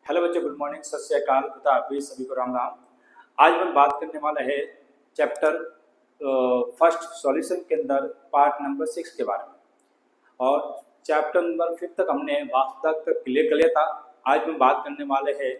Hello बच्चों, good morning, सत श्री अकाल, बता आप सभी को राम राम। आज हम बात करने वाला है चैप्टर फर्स्ट सॉल्यूशन के अंदर पार्ट नंबर 6 के बारे में। और चैप्टर नंबर 5 तक हमने वास्तव तक क्लियर कर लिया था। आज हम बात करने वाले हैं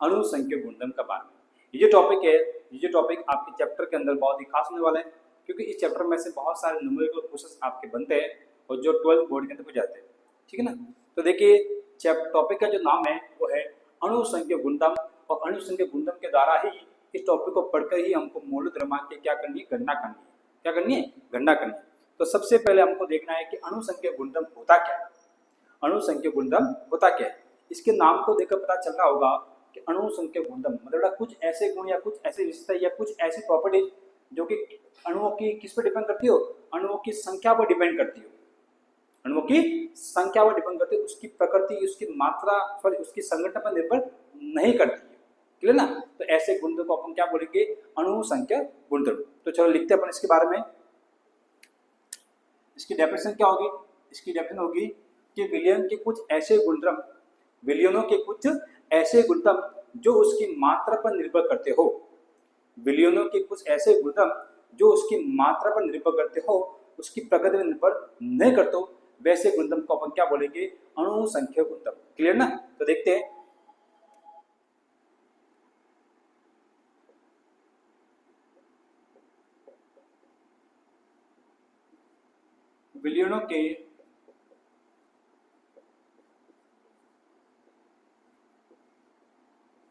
अणुसंख्यक गुणधर्म के बारे में। ये जो टॉपिक है, ये टॉपिक आपके चैप्टर के अंदर बहुत ही खास होने वाला है, क्योंकि इस चैप्टर में से बहुत सारे न्यूमेरिकल क्वेश्चन आपके बनते हैं और जो 12th बोर्ड के अंदर हो जाते हैं। ठीक है ना। तो देखिए, टॉपिक का जो नाम है वो है अणुसंख्यक गुणधर्म, और अणुसंख्यक गुणधर्म के द्वारा ही इस टॉपिक को पढ़कर ही हमको मौलिक द्रव्यमान की क्या करनी है, गणना करनी है। क्या करनी है? गणना करनी है। तो सबसे पहले हमको देखना है कि अणुसंख्यक गुणधर्म होता क्या है। अणुसंख्यक गुणधर्म होता क्या है? इसके नाम को देखकर पता चल रहा होगा कि अणुसंख्यक गुणधर्म मतलब कुछ ऐसे गुण या कुछ ऐसे विशेषता या कुछ ऐसी प्रॉपर्टीज जो कि अणुओं की किस पर डिपेंड करती हो, अणुओं की संख्या पर डिपेंड करती हो। अणुओं की संख्या पर डिपेंड करती है, उसकी प्रकृति, उसकी मात्रा, सॉरी उसकी संगठन पर निर्भर नहीं करती है। क्लियर ना। तो ऐसे गुणधर्म को अपन क्या बोलेंगे? अणुसंख्यक गुणधर्म। तो चलो लिखते हैं अपन इसके बारे में। इसकी डेफिनेशन क्या होगी? इसकी डेफिनेशन होगी कि विलयन के कुछ ऐसे गुणधर्म, विलयनों के कुछ ऐसे गुणधर्म जो उसकी मात्रा पर निर्भर करते हो। विलयनों के कुछ ऐसे गुणधर्म जो उसकी मात्रा पर निर्भर करते हो, उसकी प्रकृति पर निर्भर नहीं करते हो, वैसे गुणधर्म को अपन क्या बोलेंगे? अणुसंख्यक गुणधर्म। क्लियर ना। तो देखते हैं। विलयनों के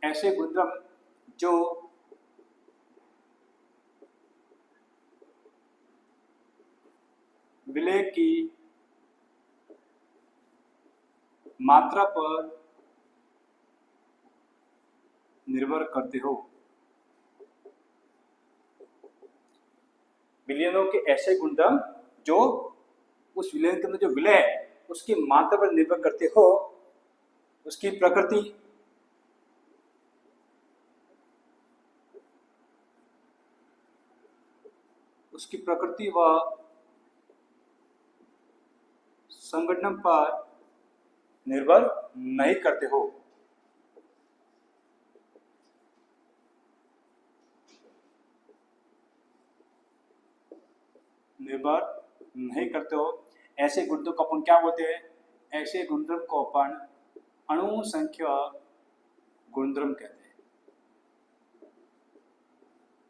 ऐसे गुणधर्म जो विलय की मात्रा पर निर्भर करते हो। विलयनों के ऐसे गुणधर्म जो उस विलयन के अंदर जो विलय है उसकी मात्रा पर निर्भर करते हो, उसकी प्रकृति, उसकी प्रकृति व संगठन पर निर्भर नहीं करते हो। निर्भर नहीं करते हो। ऐसे गुणधर्म को अपन क्या बोलते हैं? ऐसे गुणधर्म को अपन अणुसंख्यक गुणधर्म कहते हैं।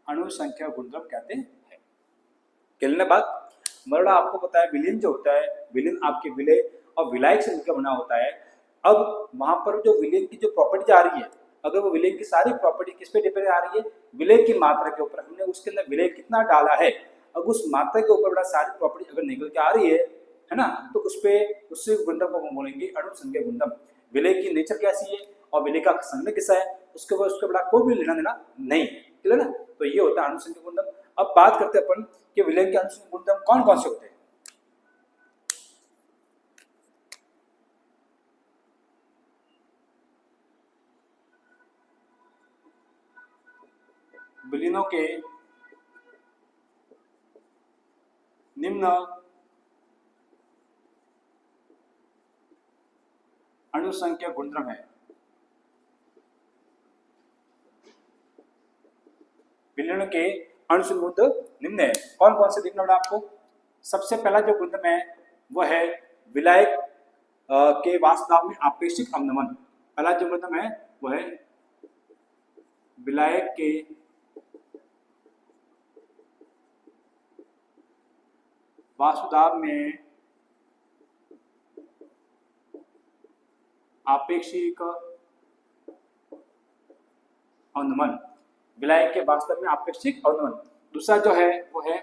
अणुसंख्यक गुणधर्म कहते हैं। कहने बात मतलब आपको पता है विलयन जो होता है, विलयन आपके विलय और विलायक से मिलकर बना होता है। अब वहां पर जो विलयन की जो प्रॉपर्टी आ रही है, अगर वो विलयन की सारी प्रॉपर्टी किस पे डिपेंड आ रही है? विलय की मात्रा के ऊपर। हमने उसके अंदर विलय कितना डाला है, अब उस मात्रा के ऊपर बड़ा सारी प्रॉपर्टी अगर निकल के आ रही है ना, तो उस पे उससे गुणधर्म को हम बोलेंगे अणुसंख्यक गुणधर्म। विलय की नेचर कैसी है और विलय का संघ कैसा है, उसके बाद उसके बड़ा कोई भी लेना देना नहीं है। क्लियर ना। तो ये होता है अणुसंख्यक गुणधर्म। अब बात करते हैं अपन कि विलयन के अणुसंख्यक गुणधर्म कौन कौन से होते हैं। विलयनों के निम्न अणुसंख्यक गुणधर्म है। विलयनों के अणुसंख्यक गुणधर्म निम्न है। कौन कौन से देखना होगा आपको? सबसे पहला जो गुणधर्म है वो है विलायक के वास्तव में आपेक्षिक अवनमन। पहला जो गुणधर्म है वो है विलायक के वास्तव में आपेक्षिक अवनमन। विलायक के वास्तव में आपेक्षिक अवनमन। दूसरा जो है वो है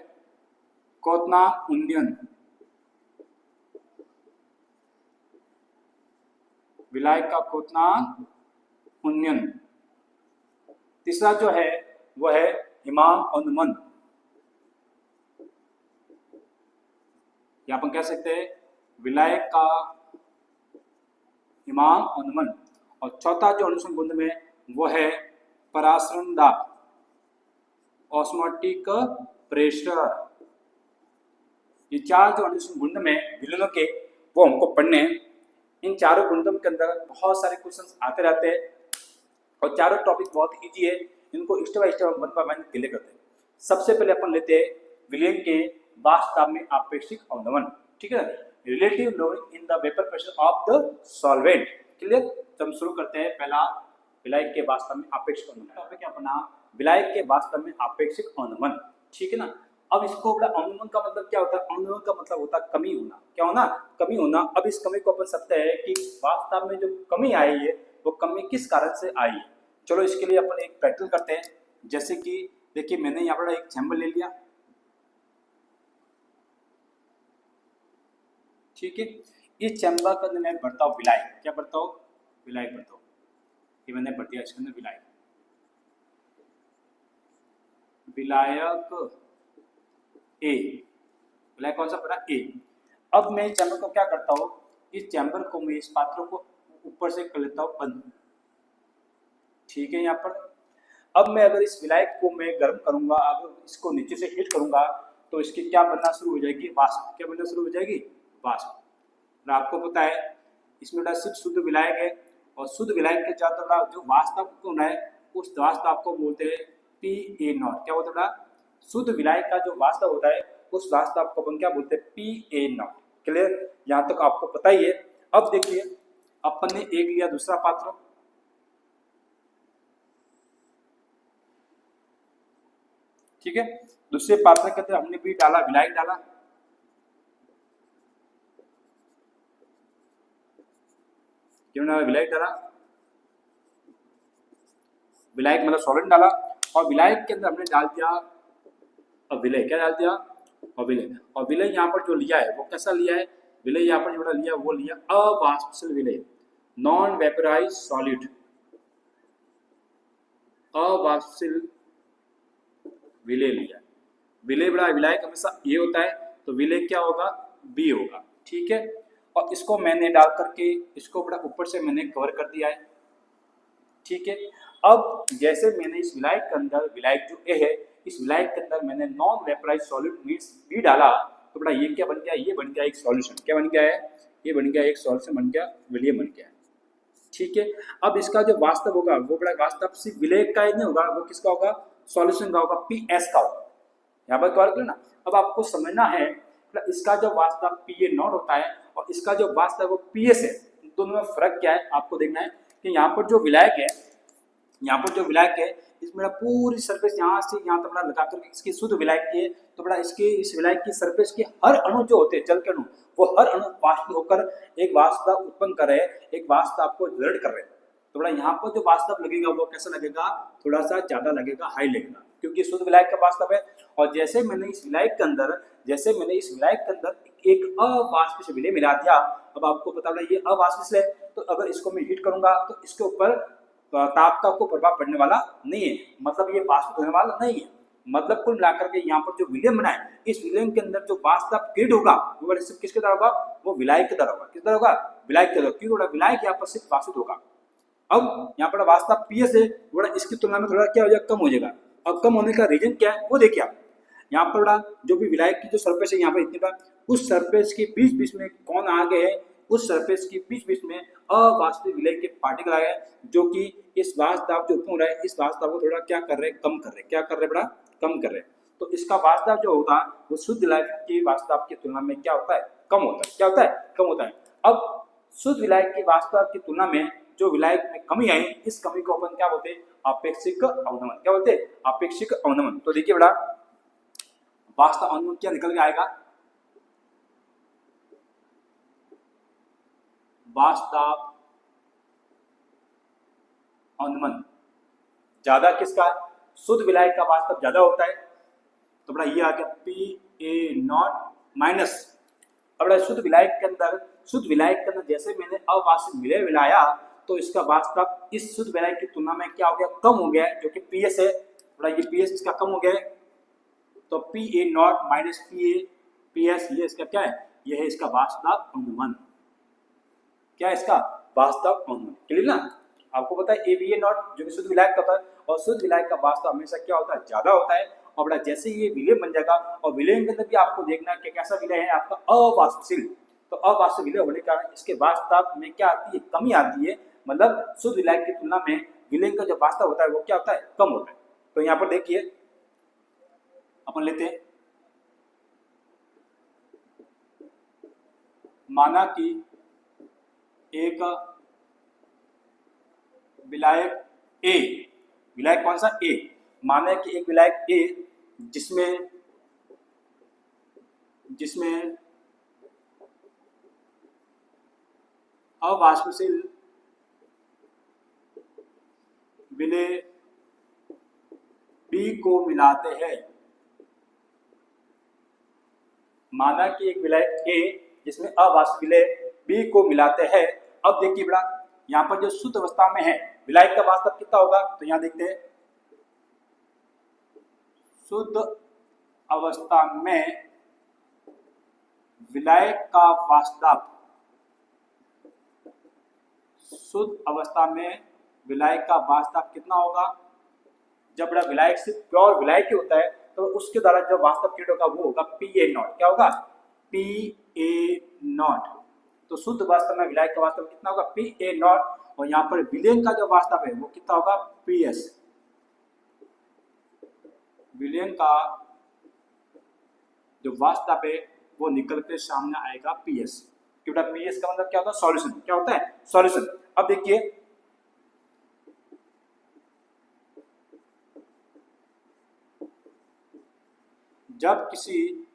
क्वथनांक उन्नयन। विलायक का क्वथनांक उन्नयन। तीसरा जो है वो है हिमांक अवनमन। या अपन कह सकते हैं विलायक का हिमांक अवनमन। और चौथा जो अणुसंख्यक गुणधर्म है वो है परासरण दाब, ऑस्मोटिक प्रेशर। ये चार जो अणुसंख्यक गुणधर्म है विलयनों के, वो हमको पढ़ने हैं। इन चारों गुणधर्म के अंदर बहुत सारे क्वेश्चंस आते रहते हैं, और चारों टॉपिक बहुत इजी है, इनको step by step one by one clear करते हैं। सबसे पहले अपन लेते हैं विलेयन के वास्तव में आपेक्षिक अवनमन, ठीक है, relative loading in the vapour pressure of the solvent. Clear, तो हम शुरू करते हैं। पहला विलायक के वास्तव में आपेक्षिक अवनमन टॉपिक है अपना, विलायक के वास्तव में आपेक्षिक अवनमन, ठीक है ना। अब इसको बड़ा अवनमन का मतलब क्या होता है? अवनमन का मतलब होता है कमी होना, क्या होना? कमी होना। अब इस कमी को अपन सकते हैं कि वास्तव में जो कमी आई है वो कमी किस कारण से आई है। चलो इसके लिए अपन एक प्रैक्टिकल करते हैं। जैसे कि देखिए मैंने यहाँ पर एक चैम्बर ले लिया, ठीक है, इस चैम्बर के अंदर मैं भरता हूँ विलायक, क्या भरता हूँ? विलायक भरता हूँ, ये मैंने भर दिया इसके अंदर विलायक, विलायक ए, विलायक कौन सा भरा? ए। अब मैं इस चैम्बर को क्या करता हूँ, इस चैम्बर को मैं इस पात्र को ऊपर से कर लेता हूँ बंद, ठीक है। यहाँ पर अब मैं अगर इस विलायक को मैं गर्म करूंगा, अगर इसको नीचे से हीट करूंगा तो इसकी क्या बनना शुरू हो जाएगी? वाष्प। क्या बनना शुरू हो जाएगी? वाष्प। और आपको पता है इसमें सिर्फ शुद्ध विलायक है, और शुद्ध विलायक के चारों जो वाष्प उत्पन्न है उस वाष्प आपको बोलते हैं PA0। क्या बोलते हैं? शुद्ध विलायक का जो वाष्प होता है उस वाष्प को अपन क्या बोलते हैं? PA0। क्लियर, यहाँ तक आपको पता ही है। अब देखिए अपन ने एक लिया दूसरा पात्र, ठीक है, दूसरे पात्र के अंदर हमने भी डाला विलायक डाला, क्यों ना विलायक डाला, विलायक मतलब सॉलिड डाला, और विलायक के अंदर हमने डाल दिया अविलय। क्या डाल दिया? अविलय। और विलय यहाँ पर जो लिया है वो कैसा लिया है? विलय यहाँ पर जो लिया वो लिया अवाष्पशील विलय, नॉन वेपराइज सॉलिड, अवाष्पशील विलय लिया। विलय बड़ा विलायक हमेशा ए होता है, तो विलय क्या होगा? बी होगा, ठीक है। और इसको मैंने डाल करके इसको बड़ा ऊपर से मैंने कवर कर दिया है, ठीक है। अब जैसे मैंने इस विलायक के अंदर, विलायक जो ए है, इस विलायक के अंदर मैंने non vaporise solid means B डाला, तो बड़ा ये क्या बन गया? ये बन गया एक सॉल्यूशन। क्या बन गया है? ये बन गया एक सॉल्यूशन, बन गया विलय बन गया, ठीक है। अब इसका जो वास्तव होगा वो बड़ा वास्तव सिर्फ विलय का ही नहीं होगा, वो किसका होगा? सॉल्यूशन का होगा, PS का होगा। यहाँ पर क्या करना, अब आपको समझना है इसका जो वास्तव PA0 होता है और इसका जो वास्तव वो PS है, दोनों में फर्क क्या है आपको देखना है। कि यहाँ पर जो विलायक है, यहाँ पर जो विलायक है इसमें पूरी सरफेस यहाँ से यहाँ तक बड़ा लगा कर इसकी शुद्ध विलायक की है, तो बड़ा इसके इस विलायक की सरफेस के हर अणु जो होते हैं जल के अणु, वो हर अणु वाष्प होकर एक वाष्प उत्पन्न कर रहे हैं, एक वाष्प आपको जनरेट कर रहे हैं। तो बड़ा यहाँ पर जो वास्तव लगेगा वो कैसा लगेगा? थोड़ा सा ज्यादा लगेगा, हाई लगेगा, क्योंकि शुद्ध विलायक का वास्तव है। और जैसे मैंने इस विलायक के अंदर एक अवाष्पशील विलय मिला दिया, अब आपको पता है ये अवाष्पशील है, तो अगर इसको मैं हीट करूंगा तो इसके ऊपर ताप का कोई प्रभाव पड़ने वाला नहीं है, मतलब ये वाष्पित होने वाला नहीं है। मतलब कुल मिलाकर के यहाँ पर जो विलय बना है, इस विलय के अंदर जो वास्तव क्रिएट होगा वो सिर्फ किसके द्वारा होगा? वो विलायक के द्वारा होगा। किस द्वारा होगा? विलायक के द्वारा, क्योंकि विलायक यहाँ पर सिर्फ वाष्पित होगा। अब यहाँ पर वास्तव PS है, थोड़ा इसकी तुलना में थोड़ा क्या हो जाएगा? कम हो जाएगा। अब कम होने का रीजन क्या है वो देखिए आप, यहाँ पर जो भी विलायक की जो सरफेस है यहाँ पर इतनी बड़ा, उस सरफेस के बीच बीच में कौन आ गए हैं? उस सरफेस के बीच बीच में अवाष्पित विलय के पार्टिकल आए हैं, जो कि इस वाष्प जो उत्पन्न हो रहा है इस वाष्प को थोड़ा क्या कर रहे हैं? कम कर रहे हैं। क्या कर रहे हैं? बड़ा कम कर रहे हैं। तो इसका वाष्प जो होता है वो शुद्ध विलायक की वाष्प की तुलना में क्या होता है? कम होता है। क्या होता है? कम होता है। अब शुद्ध विलायक की वाष्प की तुलना में जो विलायक में कमी आई, इस कमी को अपन क्या बोलते हैं? आपेक्षिक अवनमन। क्या बोलते हैं? आपेक्षिक अवनमन। तो देखिए बड़ा वास्तव अवनमन क्या निकल के आएगा? वास्तव अवनमन ज्यादा किसका? शुद्ध विलायक का वास्तव ज्यादा होता है, तो बड़ा ये आ गया PA0 माइनस। अब शुद्ध विलायक के अंदर जैसे मैंने अवाष्पित विलय मिलाया तो इसका वास्तव इस शुद्ध विलायक की तुलना में क्या हो गया? कम हो गया, जो कि PS है। बड़ा ये PS इसका कम हो गया है, तो PA0 माइनस PS ये इसका क्या है? यह है इसका वास्तव अवनमन। क्या है इसका? वास्तव अवनमन। क्लियर ना? आपको पता है ABA0 जो कि शुद्ध विलायक का होता है, और शुद्ध विलायक का वास्तव हमेशा क्या होता है? ज्यादा होता है। और बड़ा जैसे ये विलय बन जाएगा, और विलय के अंदर भी आपको देखना है कि कैसा विलय है आपका? अवाष्पशील। तो अवाष्पशील विलय होने के कारण इसके वास्तव में क्या आती है? कमी आती है। मतलब शुद्ध विलायक की तुलना में विलेन का जो वास्तव होता है वो क्या होता है, कम होता है। तो यहाँ पर देखिए अपन लेते हैं, माना कि एक विलायक ए, विलायक कौन सा, ए, माना कि एक विलायक ए जिसमें अवाष्पशील विलेय बी को मिलाते हैं। माना कि एक विलायक ए जिसमें अवाष्पशील विलेय बी को मिलाते हैं। अब देखिए बेटा, यहाँ पर जो शुद्ध अवस्था में है विलायक का वास्तव कितना होगा, तो यहाँ देखते हैं, शुद्ध अवस्था में विलायक का वास्तव, शुद्ध अवस्था में विलायक का वास्तव कितना होगा, जब बड़ा विलायक सिर्फ प्योर विलायक ही होता है तो उसके द्वारा जो वास्तव क्रिएट होगा वो होगा Pa0। क्या होगा, Pa0। तो शुद्ध वास्तव में विलायक का वास्तव कितना होगा, Pa0। और यहाँ पर विलेन का जो वास्तव है वो कितना होगा, Ps। विलेन का जो वास्तव है वो निकल के सामने आएगा Ps। क्योंकि Ps का मतलब क्या होता है, सॉल्यूशन। क्या होता है, सॉल्यूशन। अब देखिए, जब किसी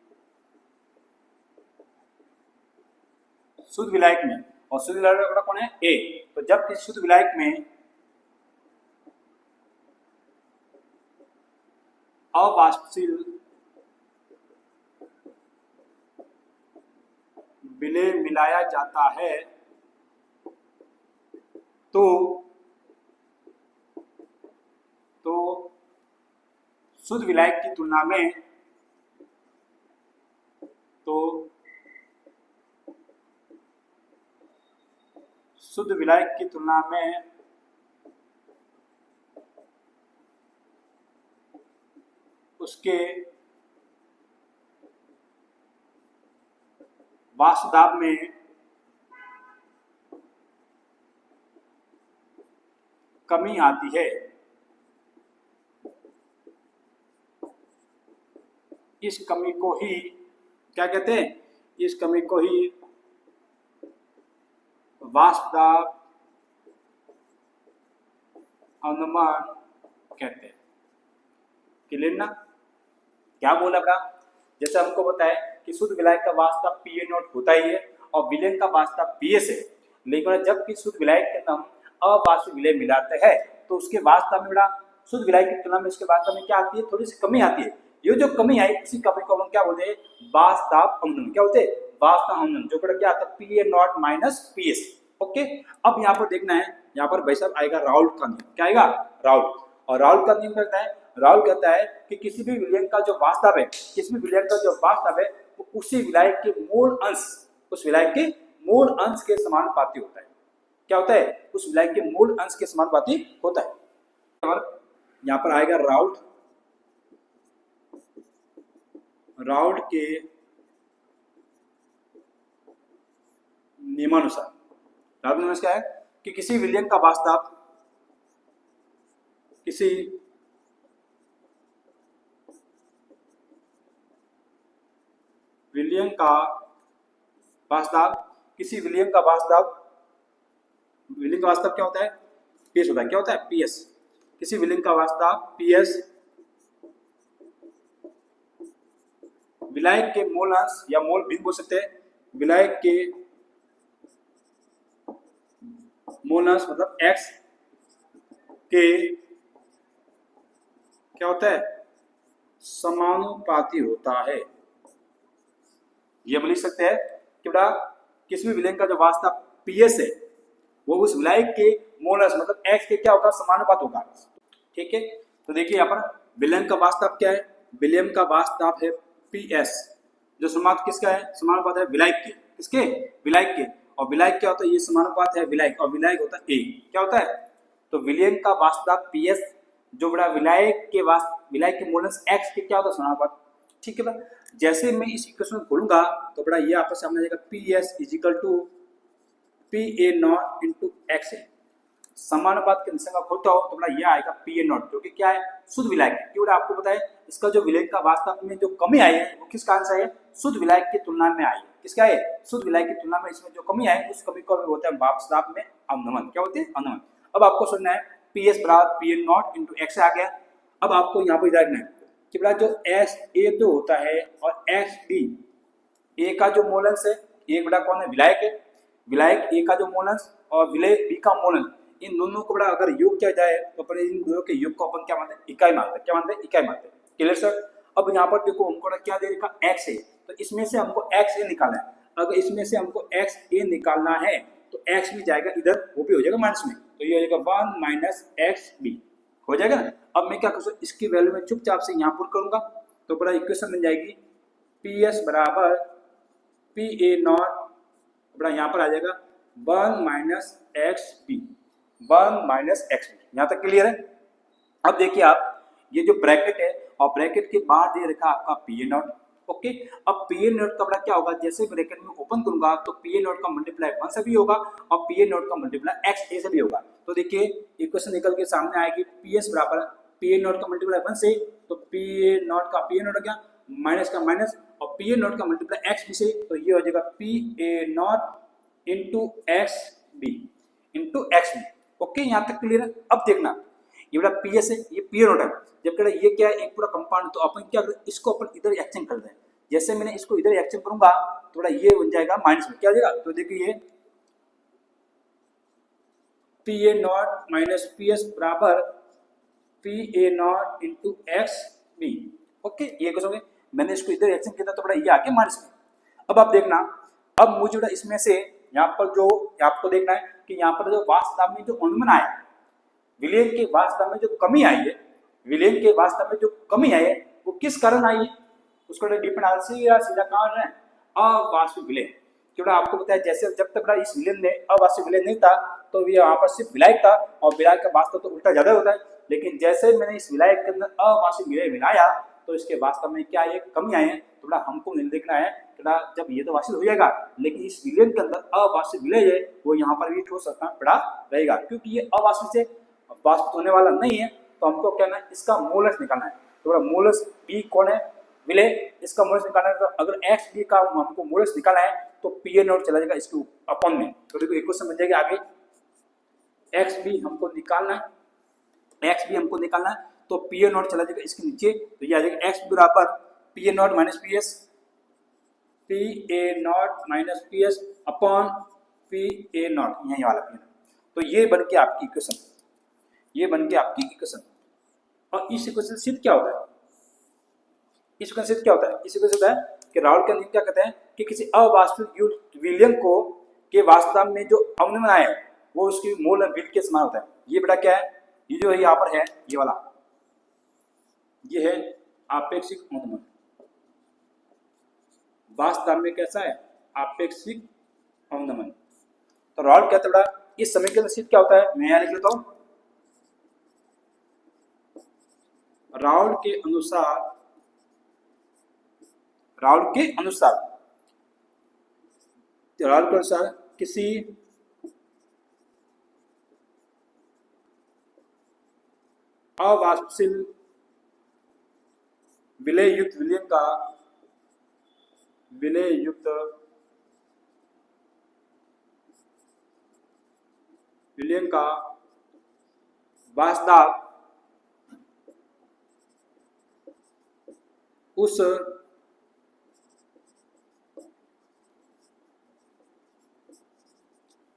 शुद्ध विलायक में, और शुद्ध विलायक कौन है, ए, तो जब किसी शुद्ध विलायक में अवाष्पशील विलेय मिलाया जाता है तो शुद्ध विलायक की तुलना में, शुद्ध विलायक की तुलना में उसके वाष्पदाब में कमी आती है। इस कमी को ही क्या कहते हैं, इस कमी को ही वाष्पदाब अनुमान कहते हैं। क्लियर ना, क्या बोला था, जैसे हमको बताया कि शुद्ध विलायक का वास्तव Pa0 होता ही है और विलेन का वास्तव Ps है, लेकिन जब कि शुद्ध विलायक के अंदर हम अवाष्प विलेय मिलाते हैं तो उसके वास्तव में बड़ा शुद्ध विलायक की तुलना में उसके वास्तव में क्या आती है, थोड़ी सी कमी आती है। ये जो कमी आई इसी कमी को हम क्या बोलते हैं, वाष्पदाब अवनमन। क्या होते हैं, वाष्पदाब अवनमन, जो क्या आता है Pa0 माइनस Ps। ओके, अब यहाँ पर देखना है, यहाँ पर भाई साहब आएगा राउल्ट का नियम। क्या आएगा, राउल्ट। और राउल्ट का नियम कहता है, राउल्ट कहता है कि किसी भी विलयन का जो वास्तव है, किसी भी विलयन का जो वास्तव है वो उसी विलायक के मूल अंश, उस विलायक के मूल अंश के समानुपाती होता है। क्या होता है, उस विलायक के मूल अंश के समानुपाती होता है। और यहाँ पर आएगा राउल्ट, राउल्ट के नियमानुसार, राउल्ट नियम क्या है कि किसी विलयन का वास्तव, किसी विलयन का वास्तव, किसी विलयन का वास्तव, विलयन का वास्तव क्या होता है, Ps होता है। क्या होता है, Ps। किसी विलयन का वास्तव Ps विलायक के मूल अंश या मूल भिन्न बोल सकते हैं, विलायक के मूल अंश मतलब x के क्या होता है, समानुपाती होता है। ये हम लिख सकते हैं कि बेटा किसी भी विलयन का जो वास्तव Ps है वो उस विलायक के मूल अंश मतलब x के क्या होगा, समानुपात होगा। ठीक है, तो देखिए यहाँ पर विलयन का वास्तव क्या है, विलयन का वास्तव है Ps, जो समानुपात किसका है, समानुपात है विलायक के, किसके, विलायक के। और विलायक क्या होता है, ये समानुपात है विलायक, और विलायक होता है A। क्या होता है, तो विलयन का वास्तव Ps जो बड़ा विलायक के मूल अंश x के क्या होता है, समानुपात। ठीक है बा, जैसे मैं इस इक्वेशन को खोलूंगा तो बड़ा ये आपस में आ जाएगा Ps is equal to Pa0 into x है। समानुपात के निसंग खोलता हो तो बड़ा ये आएगा पी ए नॉट, जो कि क्या है, शुद्ध विलायक है। क्योंकि आपको पता है इसका जो विलायक का वास्तव में जो कमी आई है वो किस कारण से है, शुद्ध विलायक की तुलना में आई है। किसका है, शुद्ध विलायक की तुलना में इसमें जो कमी आई उस कमी को होता है वाष्प में अवनमन। क्या होते हैं, अवनमन। अब आपको सुनना है पी एस बराबर P A not into X आ गया। अब आपको यहाँ पर देखना है कि बड़ा जो एस ए जो होता है और एक्स बी, ए का जो मोलंस है, एक बड़ा कौन है, विलायक है, विलायक ए का जो मोलंस और विलय बी का मोलंस, इन दोनों को बड़ा अगर योग किया जाए तो अपने इन दोनों के योग को अपन क्या मानते हैं, इकाई मानते हैं। क्या मानते हैं, इकाई मानते हैं। Clear sir. अब यहाँ पर देखो हमको क्या दे रखा, एक्स ए, तो इसमें से हमको एक्स ए निकालना है। अगर इसमें से हमको एक्स ए निकालना है तो एक्स भी जाएगा इधर, वो भी हो जाएगा माइनस में, तो ये हो जाएगा 1 माइनस एक्स बी हो जाएगा ना। अब मैं क्या करूँ, इसकी वैल्यू में चुपचाप से यहाँ पुट करूंगा तो बड़ा इक्वेशन बन जाएगी पी एस बराबर पी ए नॉट, बड़ा यहाँ पर आ जाएगा 1 minus X B, 1 minus X B. यहाँ तक क्लियर है। अब देखिए आप ये जो ब्रैकेट है और ब्रैकेट के बाहर दे रखा आपका पी ए नॉट। ओके, अब पी ए नॉट का बड़ा क्या होगा, जैसे ब्रैकेट में ओपन करूंगा तो पी ए नॉट का मल्टीप्लाई 1 से भी होगा और पी ए नॉट का मल्टीप्लाई एक्स ए से भी होगा। तो देखिए इक्वेशन निकल के सामने आएगी पी एस बराबर पी ए नॉट का मल्टीप्लाई 1 से, तो पी ए नॉट का पी ए नॉट हो गया माइनस का माइनस, और पी ए नॉट का मल्टीप्लाई एक्स बी से, तो ये हो जाएगा P A not into X B into X B. Okay, यहाँ तक क्लियर है। अब देखना ये बड़ा पी एस है, ये पी ए नॉट है, जबकि ये क्या है, एक पूरा कंपाउंड, तो अपन क्या करें, इसको अपन इधर एक्सचेंज कर दें। जैसे मैंने इसको इधर एक्सचेंज करूंगा तो बड़ा ये बन जाएगा माइनस में, क्या हो जाएगा, तो देखिए ये P A not minus P S बराबर P A not into X B. Okay, ये कुछ हो गया, मैंने इसको इधर एक्सचेंज किया तो बड़ा ये आके माइनस में। अब आप देखना, अब मुझे बड़ा इसमें से यहाँ पर जो आपको देखना है कि यहाँ पर जो वास्तव में जो अनुमान आया, विलयन के वास्तव में जो कमी आई है, विलयन के वास्तव में जो कमी आई है वो किस कारण आई है, उसको डिपेंड सीधा कारण है अवास्तविक विलय। क्योंकि आपको पता है जैसे जब तक इस विलयन में अवास्तविक विलय नहीं था तो ये यहाँ पर सिर्फ विलायक था, और विलायक का वास्तव तो उल्टा ज्यादा होता है। लेकिन जैसे मैंने इस विलायक के अंदर अवास्तविक विलय मिलाया तो इसके वास्तव में क्या ये कमी आई है, तो बड़ा हमको देखना है जब ये तो वास्तविक हो जाएगा लेकिन इस विलयन के अंदर अवास्तविक विलय है वो यहाँ पर भी ठोस सकता पड़ा रहेगा, क्योंकि ये अवास्तविक से वास्तविक होने वाला नहीं है। तो हमको क्या है, इसका मोलस निकालना है। तो बड़ा मोलस बी कौन है, विलय, इसका मोलस निकालना है। तो अगर एक्स बी का हमको मोलस निकालना है तो पी ए नॉट चला जाएगा इसके अपॉन में, तो देखो इक्वेशन बन जाएगा आगे एक्स बी हमको निकालना है, एक्स बी हमको निकालना है तो पी ए नॉट चला जाएगा इसके नीचे, तो ये आ जाएगा एक्स बराबर P A not minus P S, P A not minus P S upon P A not, यही वाला पी ए नॉट। तो ये बन के आपकी इक्वेशन, ये बन के आपकी इक्वेशन। और इस इक्वेशन से सिद्ध क्या होता है, इस इक्वेशन से क्या होता है, इस इक्वेशन से होता है कि राउल के नियम क्या कहते हैं कि किसी अवास्तविक विलयन को के वास्तव में जो अवनमन है वो उसकी मूल विल के समान होता है। ये बेटा क्या है, ये जो है यहाँ पर है ये वाला, ये है आपेक्षिक अवनमन। वास्तव में कैसा है, आपेक्षिक अवनमन। तो राउल कहते हैं बेटा इस समीकरण से क्या होता है, मैं यहाँ लिख लेता हूँ, राउल के अनुसार, राउल के अनुसार, राउल के अनुसार किसी अवास्तविक विलय युक्त विलयन का, विलय युक्त विलयन का वास्तव उस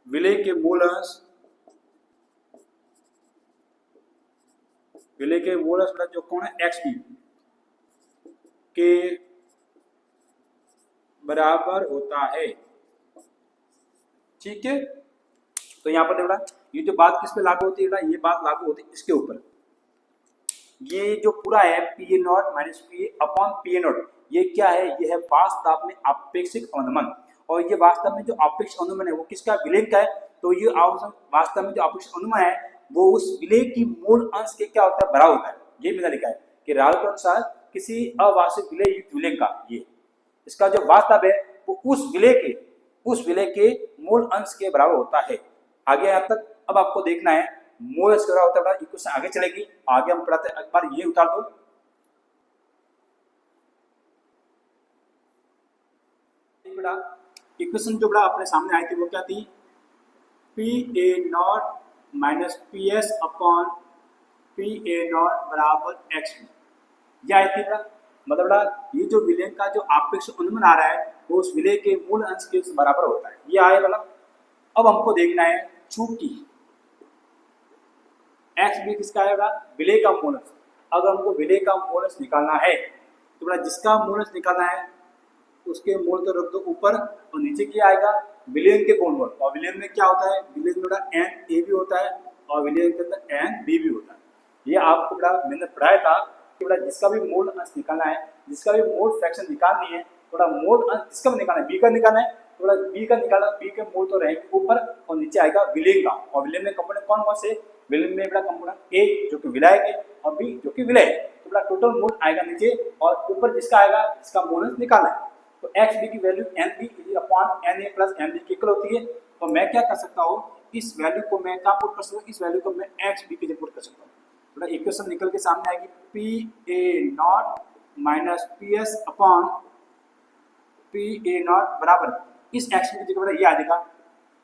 विलय के मूलस, विलय के मूलस जो कौन है एक्स बी के बराबर होता है। ठीक है, तो यहाँ पर देखा ये जो बात किस पे लागू होती है, ये बात लागू होती है इसके ऊपर। ये जो पूरा है P A not minus P A upon P A not, ये क्या है, ये है वास्तव में आपेक्षिक अवनमन। और ये वास्तव में जो आपेक्षिक अवनमन है वो किसका, विलय का है। तो ये वास्तव में जो आपेक्षिक अवनमन है वो उस विलय की मूल अंश के क्या होता है, बराबर होता है। ये मैंने लिखा है कि राउल के अनुसार किसी अवास्तविक विलय युक्त विलयन का, ये इसका जो वास्तव है वो उस विलय के मूल अंश के बराबर होता है। आगे यहाँ तक अब आपको देखना है मोल स्क्वायर होता है बेटा, इक्वेशन आगे चलेगी, आगे हम पढ़ाते हैं। एक बार ये उतार दो, बेटा इक्वेशन जो बड़ा अपने सामने आई थी वो क्या थी, P A not minus P S upon P A not बराबर एक्स, यह आई थी बड़ा। मतलब बड़ा ये जो विलय का जो आपेक्ष अनुमान आ रहा है वो उस विलय के मूल अंश के बराबर होता है, ये आए बड़ा। अब हमको देखना है चूंकि एक्स भी किसका है बड़ा, विलय का मूल अंश। अगर हमको विलय का मूल अंश निकालना है तो बड़ा जिसका मूल अंश निकालना है उसके मूल तो रख दो ऊपर, और नीचे क्या आएगा, विलयन के कोण मूल। और विलयन में क्या होता है, विलयन में बड़ा एन ए भी होता है और विलयन के अंदर एन बी भी होता है। ये आपको बड़ा मैंने पढ़ाया था कि बड़ा जिसका भी मूल अंश निकालना है, जिसका भी मूल फ्रैक्शन निकालनी है, थोड़ा मूल अंश जिसका भी निकालना है, बी का निकालना है, थोड़ा बी का निकालना, बी के मूल तो रहेंगे ऊपर और नीचे आएगा विलयन का। और विलयन में कंपोनेंट कौन कौन से, विलयन में बड़ा कंपोनेंट ए जो कि विलायक है और बी जो कि विलय है। तो बड़ा टोटल मूल आएगा नीचे और ऊपर जिसका आएगा जिसका मूल अंश निकालना है। तो एक्स बी की value N B upon N A plus N B की इक्वल होती है। तो मैं क्या कर सकता हूँ, इस वैल्यू को मैं क्या पुट कर सकता हूँ, इस वैल्यू को मैं एक्स बी की जगह पुट कर सकता हूँ। थोड़ा इक्वेशन निकल के सामने आएगी, P A not minus P S upon P A not बराबर इस एक्स बी की जगह ये आ जाएगा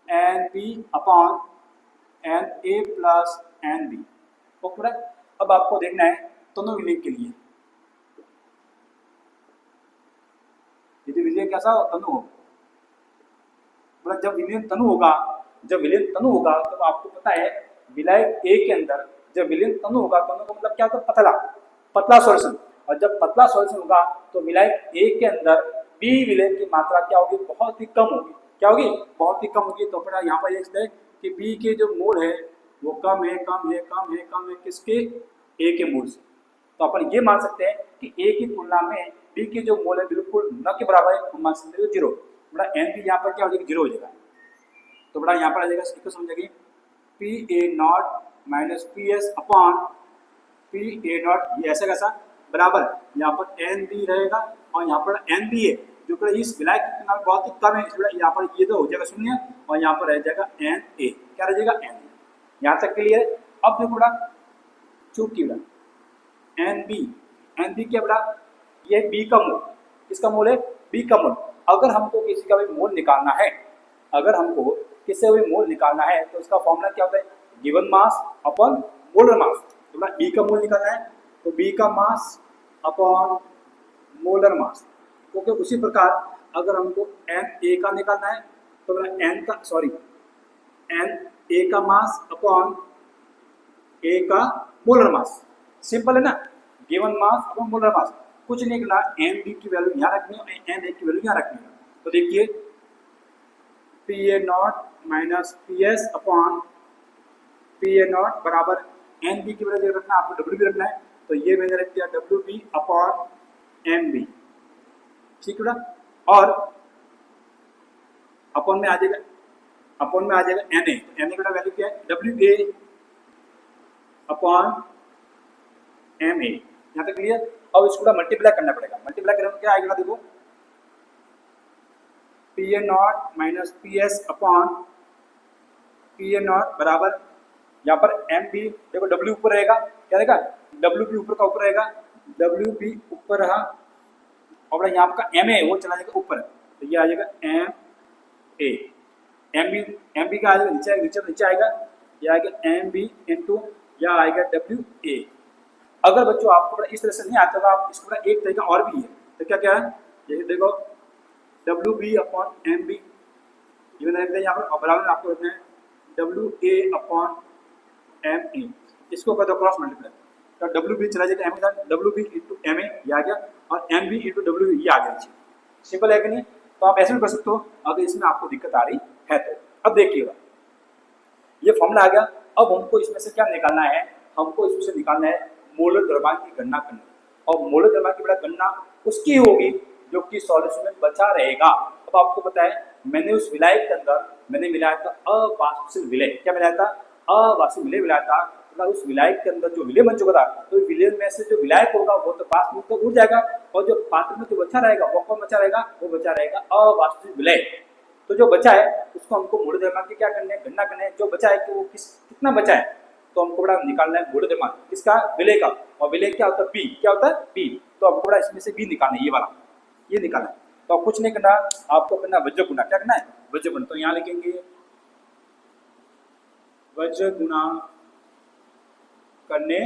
N B upon N A plus N B. Okay, अब आपको देखना है दोनों विलय के लिए, यदि विलय कैसा हो, तनु हो। मतलब जब विलय तनु होगा, जब विलय तनु होगा तो आपको पता है विलय ए के अंदर जब विलय तनु होगा, तनु का मतलब क्या होता है, पतला पतला सॉल्यूशन। और जब पतला सॉल्यूशन होगा तो विलय ए के अंदर बी विलय की मात्रा क्या होगी, बहुत ही कम होगी। क्या होगी, बहुत ही कम होगी। तो फिर यहाँ पर लिखते हैं कि बी के जो मोल है वो कम है, कम है, कम है, कम है किसके, ए के मोल से। तो अपन ये मान सकते हैं कि ए की तुलना में बी के जो मोल है बिल्कुल न के बराबर है, हम मान सकते हैं जीरो। बड़ा एन बी यहाँ पर क्या हो जाएगा, जीरो हो जाएगा। तो बड़ा यहाँ पर आ जाएगा, इसको समझेगी P A not minus P S upon P A not, ये ऐसा कैसा बराबर, यहाँ पर एन बी रहेगा और यहाँ पर एन बी है जो कि इस विलायक की तुलना में बहुत ही कम है, इसलिए यहाँ पर ये तो हो जाएगा शून्य और यहाँ पर रह जाएगा एन ए, क्या रह जाएगा एन ए। यहाँ तक क्लियर है। अब देखो बड़ा चूंकि बड़ा एन बी क्या बड़ा, ये बी का मोल, किसका मोल है, बी का मोल। अगर हमको किसी का भी मोल निकालना है, अगर हमको किसी का भी मोल निकालना है तो उसका फॉर्मूला क्या होता है, given mass upon molar mass. तो बड़ा बी का मोल निकालना है तो बी का मास अपॉन मोलर मास। ओके, उसी प्रकार अगर हमको एन ए का निकालना है तो बड़ा एन का सॉरी एन ए का मास अपॉन ए का मोलर मास। सिंपल है ना, गिवन मास अपॉन मोलर मास, कुछ नहीं करना, एन बी की वैल्यू यहाँ रखनी है और एन ए की वैल्यू यहाँ रखनी है। तो देखिए P A not minus P S upon P A not बराबर एन बी की वैल्यू रखना, आपको डब्ल्यू बी रखना है। तो ये मैंने रख दिया W B upon M B, ठीक है। और अपॉन में आ जाएगा, अपॉन में आ जाएगा एन ए, एन ए का वैल्यू क्या है, W A upon M A. यहाँ तक क्लियर। अब इसको मल्टीप्लाई करना पड़ेगा, मल्टीप्लाई करने में क्या आएगा, देखो P A not minus P S upon P A not बराबर यहाँ पर एम बी, देखो डब्ल्यू ऊपर रहेगा, क्या रहेगा, डब्ल्यू बी ऊपर का ऊपर रहेगा, डब्ल्यू बी ऊपर रहा और यहाँ का एम ए वो चला जाएगा ऊपर, तो ये आ जाएगा एम ए। एम बी का आ जाएगा नीचे, नीचे आएगा, ये आएगा एम बी इंटू या आएगा डब्ल्यू ए। अगर बच्चों आपको इस तरह से नहीं आता तो आप इसको एक तरीका और भी है, तो क्या क्या है, ये देखो W B upon M B, ये मैंने रख दिया यहाँ पर, बराबर आपको रखना है W A upon M A, इसको कर दो क्रॉस मल्टीप्लाई, तो डब्ल्यू बी चला जाएगा M A, W B into M A ये आ गया और एम बी इंटू डब्ल्यू ये आ गया। सिंपल है कि नहीं। तो आप ऐसे भी कर सकते हो अगर इसमें आपको दिक्कत आ रही है तो। अब देखिएगा ये फॉर्मूला आ गया। अब हमको इसमें से क्या निकालना है, हमको इसमें से निकालना है मोलर द्रव्यमान की गणना करनी, और मोलर द्रव्यमान की बड़ा गणना उसकी होगी जो कि सॉल्यूशन में बचा रहेगा। अब आपको पता है मैंने उस विलायक के अंदर मैंने मिलाया था अवाष्पशील विलय, क्या मिलाया था, अवाष्पशील विलय मिलाया था। मतलब उस विलायक के अंदर जो विलय बन चुका था, तो विलय में से जो विलायक होगा वो तो वाष्प में तो उड़ जाएगा, और जो पात्र में जो बचा रहेगा वो कौन बचा रहेगा, वो बचा रहेगा अवाष्पशील विलय। तो जो बचा है उसको हमको मोलर द्रव्यमान की क्या करना है, गणना करना है। जो बचा है कि वो कितना बचा है, तो हमको बड़ा निकालना है मूलद द्रव्यमान किसका, विलय का, और विलय क्या होता है बी, क्या होता है बी, तो हमको बड़ा इसमें से बी निकालना है, ये वाला ये निकालना है। तो कुछ नहीं करना, आपको करना वज्र गुना, क्या करना है वज्र गुना, तो यहाँ लिखेंगे वज्र गुना करने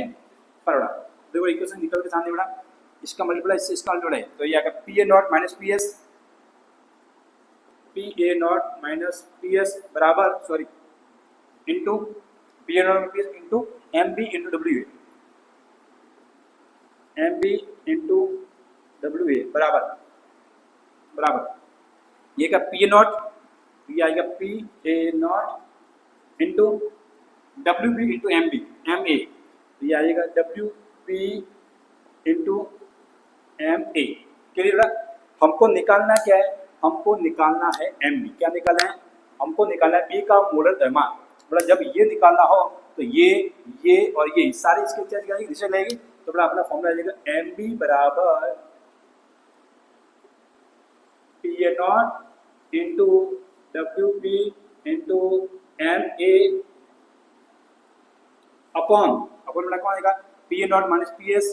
पर बड़ा, देखो इक्वेशन निकल के सामने बड़ा, इसका मल्टीप्लाई इससे इसका मल्टीप्लाई, तो ये आएगा P A not minus P S, P A not minus P S बराबर sorry into P A not P S into M B into W A, M B into W A बराबर बराबर ये का P A not, ये आएगा P A not into W B into M B M A, ये आएगा W B into M A. Clear, हमको निकालना क्या है, हमको निकालना है एम बी, क्या निकालना है, हमको निकालना है बी का मोलर द्रव्यमान, मतलब जब ये निकालना हो तो ये और ये सारी इसके क्या जाएगी, दिशा लगेगी, तो बड़ा अपना फॉर्मूला आ जाएगा एम बी बराबर P A not into W B into M A upon बड़ा कौन आएगा P A not minus P S,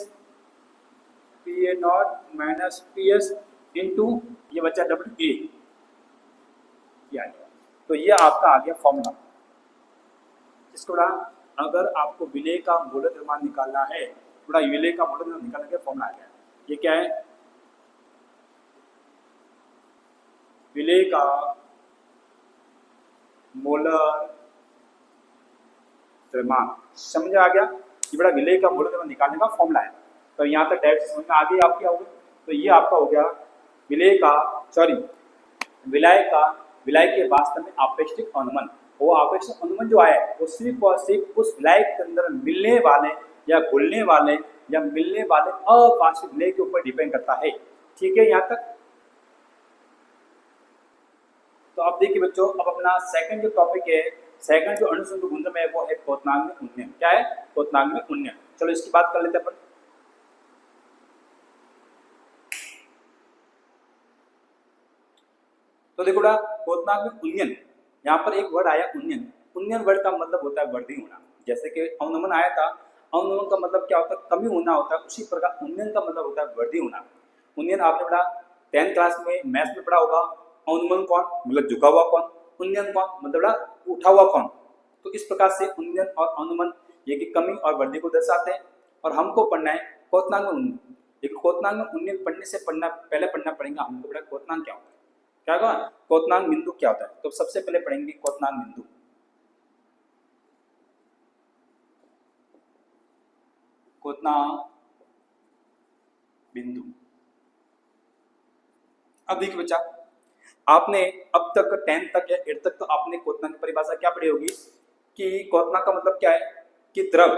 P A not minus P S into ये बच्चा डब्ल्यू ए, ये आ गया। तो ये आपका आ गया फॉर्मूला, इसको बड़ा अगर आपको विलय का मोलर द्रव्यमान निकालना है, बड़ा विलय का मोलर द्रव्यमान निकालने का फॉर्मूला आ गया। ये क्या है, विलय का मोलर द्रव्यमान, समझ आ गया, ये बड़ा विलय का मोलर द्रव्यमान निकालने का फॉर्मूला है। तो यहाँ तक डायरेक्ट समझ में आ गई आप क्या होगा, तो ये आपका हो गया विलय का सॉरी विलय के वास्तव में आपेक्षिक अनुमान, वो आपेक्षिक अनुमान जो आया वो सिर्फ और सिर्फ उस विलय के अंदर मिलने वाले या घुलने वाले या मिलने वाले अपार्श्विक विलय के ऊपर डिपेंड करता है। ठीक है यहाँ तक। तो अब देखिए बच्चों, अब अपना सेकंड जो टॉपिक है, सेकंड जो अनुसंधान गुणधर्म है वो है क्वथनांक में उन्नयन। क्या है, क्वथनांक में उन्नयन। चलो इसकी बात कर लेते हैं अपन। तो देखो ना क्वथनांक में उन्नयन, यहाँ पर एक वर्ड आया उन्नयन। उन्नयन वर्ड का मतलब होता है वृद्धि होना। जैसे कि अवनमन आया था, अवनमन का मतलब क्या होता है, कमी होना होता है, उसी प्रकार उन्नयन का मतलब होता है वृद्धि होना। उन्नयन आपने पढ़ा 10th क्लास में मैथ्स में पढ़ा होगा। अवनमन कौन, मतलब झुका हुआ कौन, उन्नयन कौन, मतलब उठा हुआ कौन। तो इस प्रकार से उन्नयन और अवनमन ये की कमी और वृद्धि को दर्शाते हैं। और हमको पढ़ना है क्वथनांक में उन्नयन। एक क्वथनांक में उन्नयन पढ़ने से पहले पढ़ना पड़ेगा हमको पढ़ा क्वथनांक क्या होता है, क्या होगा, क्वथनांक बिंदु क्या होता है। तो सबसे पहले पढ़ेंगे क्वथनांक बिंदु। क्वथनांक बिंदु, अब देखिए बच्चा, आपने अब तक 10th तक या 8th तक तो आपने क्वथनांक की परिभाषा क्या पढ़ी होगी कि क्वथनांक का मतलब क्या है कि द्रव,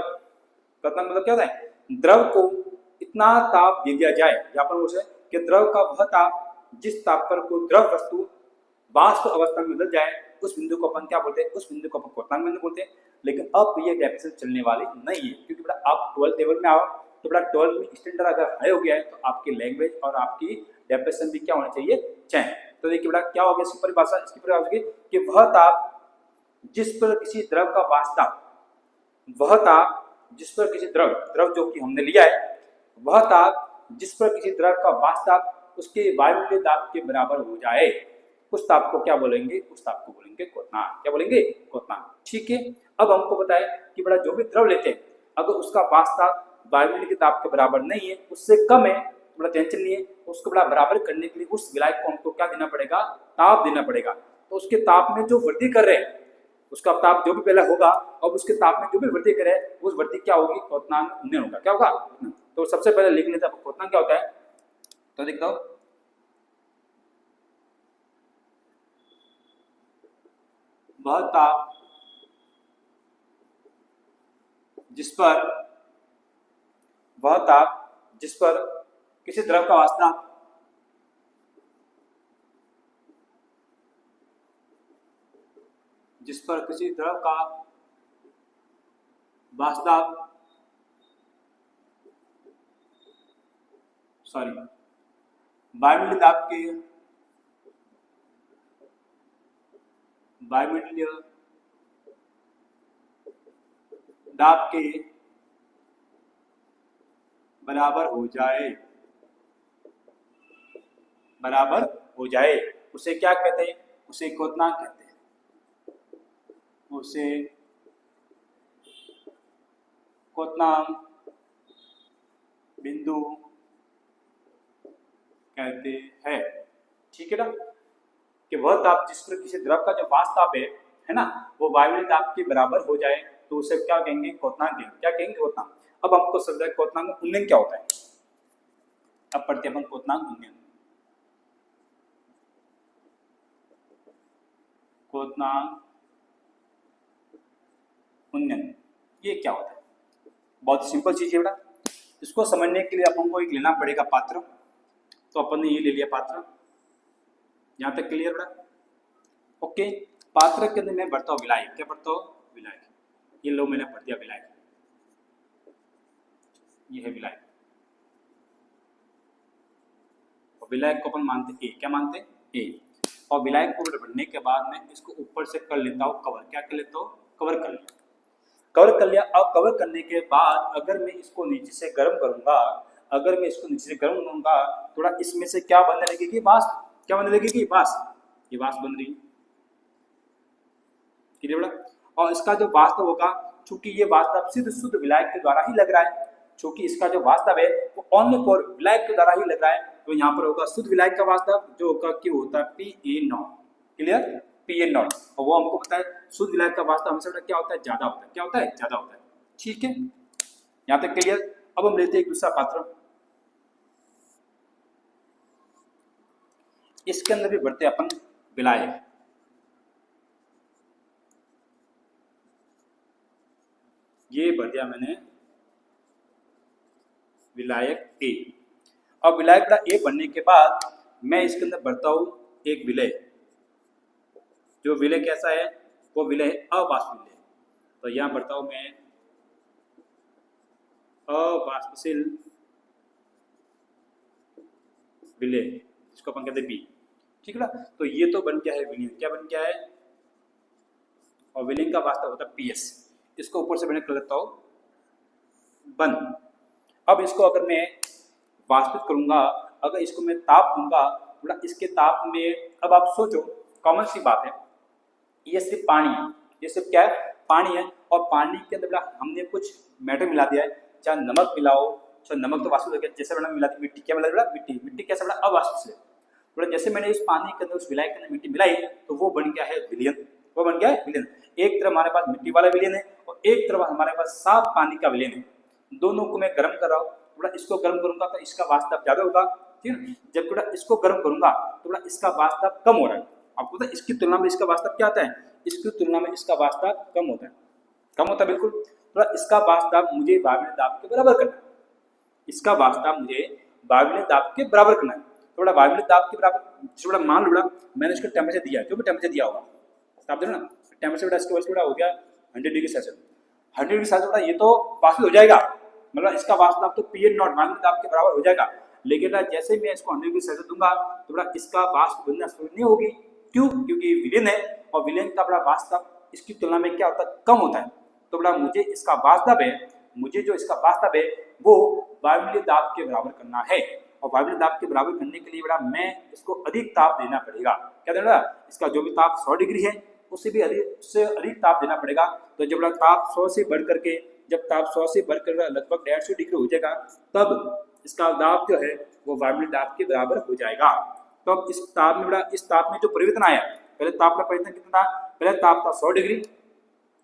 क्वथनांक मतलब क्या होता है, द्रव को इतना ताप दे दिया जाए, यहाँ पर उसे कि द्रव का वह ताप जिस ताप पर कोई द्रव वस्तु वाष्प अवस्था में बदल जाए, उस बिंदु को अपन क्या बोलते हैं, उस बिंदु को अपन क्वथनांक बिंदु बोलते हैं। लेकिन अब ये डेफिनेशन चलने वाली नहीं है, क्योंकि बेटा आप 12th लेवल में आओ तो बेटा 12th में स्टैंडर्ड अगर हाई हो गया है तो आपकी लैंग्वेज और आपकी डेफिनेशन भी क्या होना चाहिए, चेंज। तो देखिए बेटा क्या हो गया इसकी परिभाषा, कि वह ताप जिस पर किसी द्रव का वाष्प, वह ताप जिस पर किसी द्रव जो कि हमने लिया है, वह ताप जिस पर किसी द्रव का वाष्प उसके वायुमंडलीय दाब के बराबर हो जाए, उस ताप को क्या बोलेंगे, उस ताप को बोलेंगे क्वथनांक। क्या बोलेंगे, क्वथनांक। ठीक है। अब हमको बताए कि बड़ा जो भी द्रव लेते हैं अगर उसका वाष्प वायुमंडलीय ताप के बराबर नहीं है, उससे कम है, बड़ा टेंशन नहीं है, उसको बड़ा बराबर करने के लिए उस विलायक को हमको क्या देना पड़ेगा, ताप देना पड़ेगा। तो उसके ताप में जो वृद्धि कर रहे हैं, उसका ताप जो भी पहले होगा अब उसके ताप में जो भी वृद्धि करे उस वृद्धि क्या होगी, क्वथनांक उन्नयन होगा। क्या होगा, तो सबसे पहले लिख लेते हैं क्वथनांक क्या होता है। तो देखता हूं, वह ताप जिस पर किसी द्रव का वाष्प जिस पर किसी द्रव का वाष्प वायुमंडलीय दाब के बराबर हो जाए, बराबर हो जाए, उसे क्या कहते हैं? उसे क्वथनांक कहते हैं, उसे क्वथनांक बिंदु कहते हैं। ठीक है ना, कि वह ताप जिस पर किसी द्रव का जो वाष्प है ना, वो वायुमंडलीय दाब के बराबर हो जाए तो उसे क्या कहेंगे? क्वथनांक कहेंगे। क्या कहेंगे? क्वथनांक। अब हमको समझा क्वथनांक उन्नयन क्या होता है। अब पढ़ते हैं अपन क्वथनांक उन्नयन। क्वथनांक उन्नयन ये क्या होता है? बहुत सिंपल चीज है बेटा। इसको समझने के लिए अपन को एक लेना पड़ेगा पात्र। तो अपन ने ये ले लिया पात्र, यहाँ तक क्लियर बेटा? ओके। पात्र के अंदर मैं बढ़ता हूँ विलायक। क्या बढ़ता हूँ? विलायक। ये लो मैंने पढ़ दिया विलायक, ये है विलायक। और विलायक को अपन मानते ए। क्या मानते? ए। और विलायक को बढ़ने के बाद मैं इसको ऊपर से कर लेता हूँ कवर। क्या कर लेता हूँ? कवर कर लिया। कवर कर लिया। अब कवर करने के बाद अगर मैं इसको नीचे से गर्म करूंगा, अगर मैं इसको नीचे से गर्म करूंगा, थोड़ा इसमें से क्या बनने लगेगी? वाष्प। क्या बनने लगेगी? वाष्प। ये वाष्प बन रही है, ठीक है बेटा? और इसका जो वास्तव होगा, चूंकि ये वास्तव सिर्फ शुद्ध विलायक के द्वारा ही लग रहा है, चूंकि इसका जो वास्तव है वो ओनली फॉर विलायक के द्वारा ही लग रहा है, तो यहाँ पर होगा शुद्ध विलायक का वास्तव जो होगा कि होता है PA0। क्लियर? PA0। और वो हमको पता है शुद्ध विलायक का वास्तव हमेशा क्या होता है? ज्यादा होता है। क्या होता है? ज्यादा होता है। ठीक है, यहाँ तक क्लियर? अब हम लेते हैं एक दूसरा पात्र। इसके अंदर भी बढ़ते अपन विलायक। ये भर दिया मैंने विलायक ए। अब विलायक का ए बनने के बाद मैं इसके अंदर भरता हूं एक विलय। जो विलय कैसा है? वो विलय है अवाष्पशील। तो यहां भरता हूं मैं अवाष्पशील विलय, इसको अपन कहते हैं बी। ठीक है ना? तो ये तो बन गया है विलयन। क्या बन गया है? और विलयन का वास्तव होता है PS। इसको ऊपर से मैंने कर लेता हूं बन। अब इसको अगर मैं वाष्पित करूंगा, अगर इसको मैं ताप दूंगा, थोड़ा इसके ताप में, अब आप सोचो कॉमन सी बात है, ये सिर्फ पानी है। ये सिर्फ क्या है? पानी है। और पानी के अंदर हमने कुछ मैटर मिला दिया है, चाहे नमक मिलाओ, चाहे नमक तो वाष्पित हो गया, जैसे मैंने मिला दी मिट्टी। क्या मिला दिया? मिट्टी। मिट्टी कैसे बना? अवाष्पित। थोड़ा जैसे मैंने इस पानी के अंदर उस विलायक के अंदर मिट्टी मिलाई तो वो बन गया है विलयन। वो बन गया है विलयन। एक तरफ हमारे पास मिट्टी वाला विलयन है और एक तरफ हमारे पास साफ पानी का विलयन है। दोनों को मैं गर्म कर रहा हूँ। थोड़ा इसको गर्म करूंगा तो इसका वास्तव ज्यादा होगा, ठीक है? जब थोड़ा इसको गर्म करूंगा थोड़ा इसका वास्तव कम हो रहा है। आपको पता है इसकी तुलना में इसका वास्तव क्या आता है? इसकी तुलना में इसका वास्तव कम होता है। कम होता है बिल्कुल। थोड़ा इसका वास्तव मुझे वायुमंडलीय दाब के बराबर करना है। इसका वास्तव मुझे वायुमंडलीय दाब के बराबर करना है। थोड़ा वायुमंडलीय दाब के बराबर थोड़ा मान लो मैंने इसको टेम्परेचर दिया, जो भी टेम्परेचर दिया होगा आप देखो ना, टेम्परेचर इसका हो गया 100 डिग्री सेल्सियस। 100 डिग्री सेल्सियस ये तो वाष्पित हो जाएगा, मतलब इसका वास्तव तो PN0 वायुमंडलीय दाब के बराबर हो जाएगा। लेकिन जैसे मैं इसको 100 डिग्री सेल्सियस दूंगा तो बड़ा इसका वाष्प बनना शुरू नहीं होगी। क्यों? क्योंकि विलयन है और विलयन का बड़ा वास्तव इसकी तुलना में क्या होता है? कम होता है। तो बड़ा मुझे इसका वास्तव है, मुझे जो इसका वास्तव है वो वायुमंडलीय दाब के बराबर करना है। और वायुमंडलीय दाब के बराबर करने के लिए बड़ा मैं इसको अधिक ताप देना पड़ेगा। क्या देना? इसका जो भी ताप 100 डिग्री है उससे भी उससे अधिक ताप देना पड़ेगा। तो जब ताप 100 से बढ़ करके, जब ताप 100 से बढ़कर लगभग 150 डिग्री हो जाएगा तब इसका दाब जो है वो वायुमंडलीय दाब के बराबर हो जाएगा। तो अब इस ताप में बड़ा, इस ताप में जो परिवर्तन आया, पहले ताप का परिवर्तन कितना था? पहले ताप था 100 डिग्री,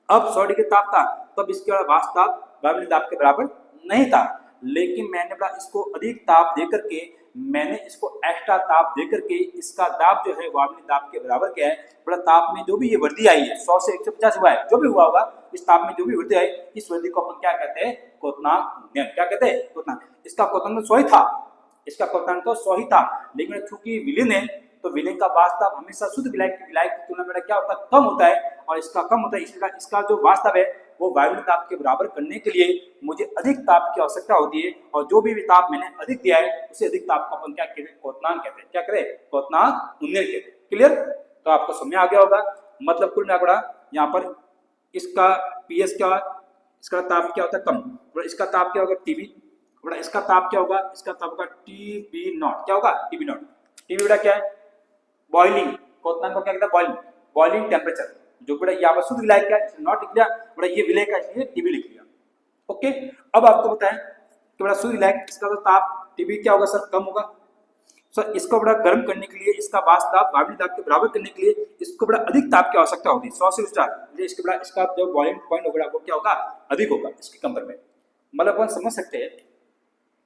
अब 100 डिग्री ताप था, तब इसका वास्तव वायुमंडलीय दाब के बराबर नहीं था। लेकिन मैंने बड़ा इसको अधिक ताप दे करके, मैंने इसको एक्स्ट्रा ताप दे करके इसका दाब जो है वायुमंडलीय दाब के बराबर क्या है? बड़ा ताप में जो भी ये वृद्धि आई है 100 से 150 हुआ है, जो भी हुआ होगा इस ताप में जो भी वृद्धि आई, इस वृद्धि को अपन क्या कहते हैं? क्वथनांक उन्नयन। क्या कहते हैं? क्वथनांक। इसका क्वथनांक 100 ही था, इसका क्वथनांक तो 100 ही था, लेकिन चूंकि विलयन है तो विलयन का वास्तव हमेशा शुद्ध विलायक की तुलना में क्या होता है? कम होता है। और इसका कम होता है, इसलिए इसका जो वास्तव है वो वायुमंडलीय दाब के बराबर करने के लिए मुझे अधिक ताप की आवश्यकता होती है। और जो भी ताप मैंने अधिक दिया है उसे अधिक ताप को अपन क्या कहते हैं? क्वथनांक कहते हैं। क्या कहते हैं? क्वथनांक उन्नयन कहते हैं। क्लियर? तो आपको समझ आ गया होगा। मतलब कुल मिलाकर यहाँ पर इसका PS क्या, इसका ताप क्या होता है कम, और इसका ताप क्या होगा टीबी, और इसका ताप क्या होगा, इसका ताप होगा टीबी नॉट। क्या होगा टीबी नॉट। टीबी बेटा क्या है बॉइलिंग, क्वथनांक को क्या कहता है बॉइलिंग, बॉइलिंग टेम्परेचर। जो बेटा यहाँ पर शुद्ध विलायक क्या है नॉट लिख दिया, बेटा ये विलय का इसलिए टीबी लिख दिया। ओके, अब आपको बताएं कि बेटा शुद्ध विलायक इसका तो ताप टीबी क्या होगा सर कम होगा। सर इसको बड़ा गर्म करने के लिए, इसका वाष्प दाब वायुमंडलीय दाब के बराबर करने के लिए इसको बड़ा अधिक ताप की आवश्यकता होती है 100 से स्टार। इसके बड़ा इसका जो बॉइलिंग पॉइंट होगा वो क्या होगा अधिक होगा इसके कंपेयर में। मतलब अपन समझ सकते हैं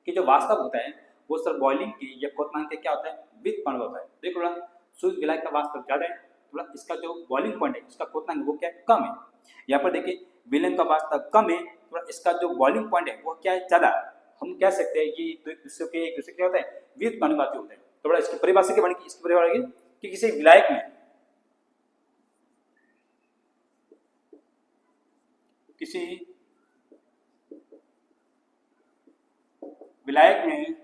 कि जो वाष्प दाब होता है वो सर बॉइलिंग की या क्वथनांक के क्या होता है विपरीत पॉइंट होता है। देखो बड़ा शुद्ध विलायक का वाष्प दाब ज्यादा है, थोड़ा इसका जो बॉइलिंग पॉइंट है इसका क्वथनांक वो क्या है कम है। यहाँ पर देखिए विलयन का वाष्प दाब कम है, थोड़ा इसका जो बॉइलिंग पॉइंट है वो क्या है ज्यादा। हम कह सकते हैं कि एक दूसरे क्या होता है विपरीत अनुपाती होते हैं। तो बड़ा इसकी परिभाषा क्या बनेगी, इसकी परिभाषा कि किसी विलायक में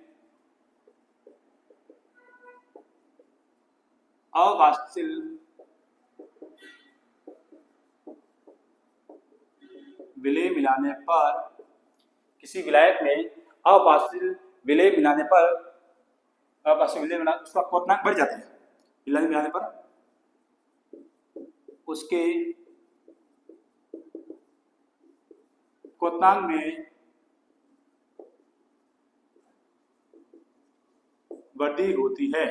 अवाष्पशील विलय मिलाने पर, किसी विलायक में अवाष्पशील विलय मिलाने पर, अवाष्पशील विलय मिलाने उसका क्वथनांक बढ़ जाता है। विलय मिलाने पर उसके क्वथनांक में वृद्धि होती है।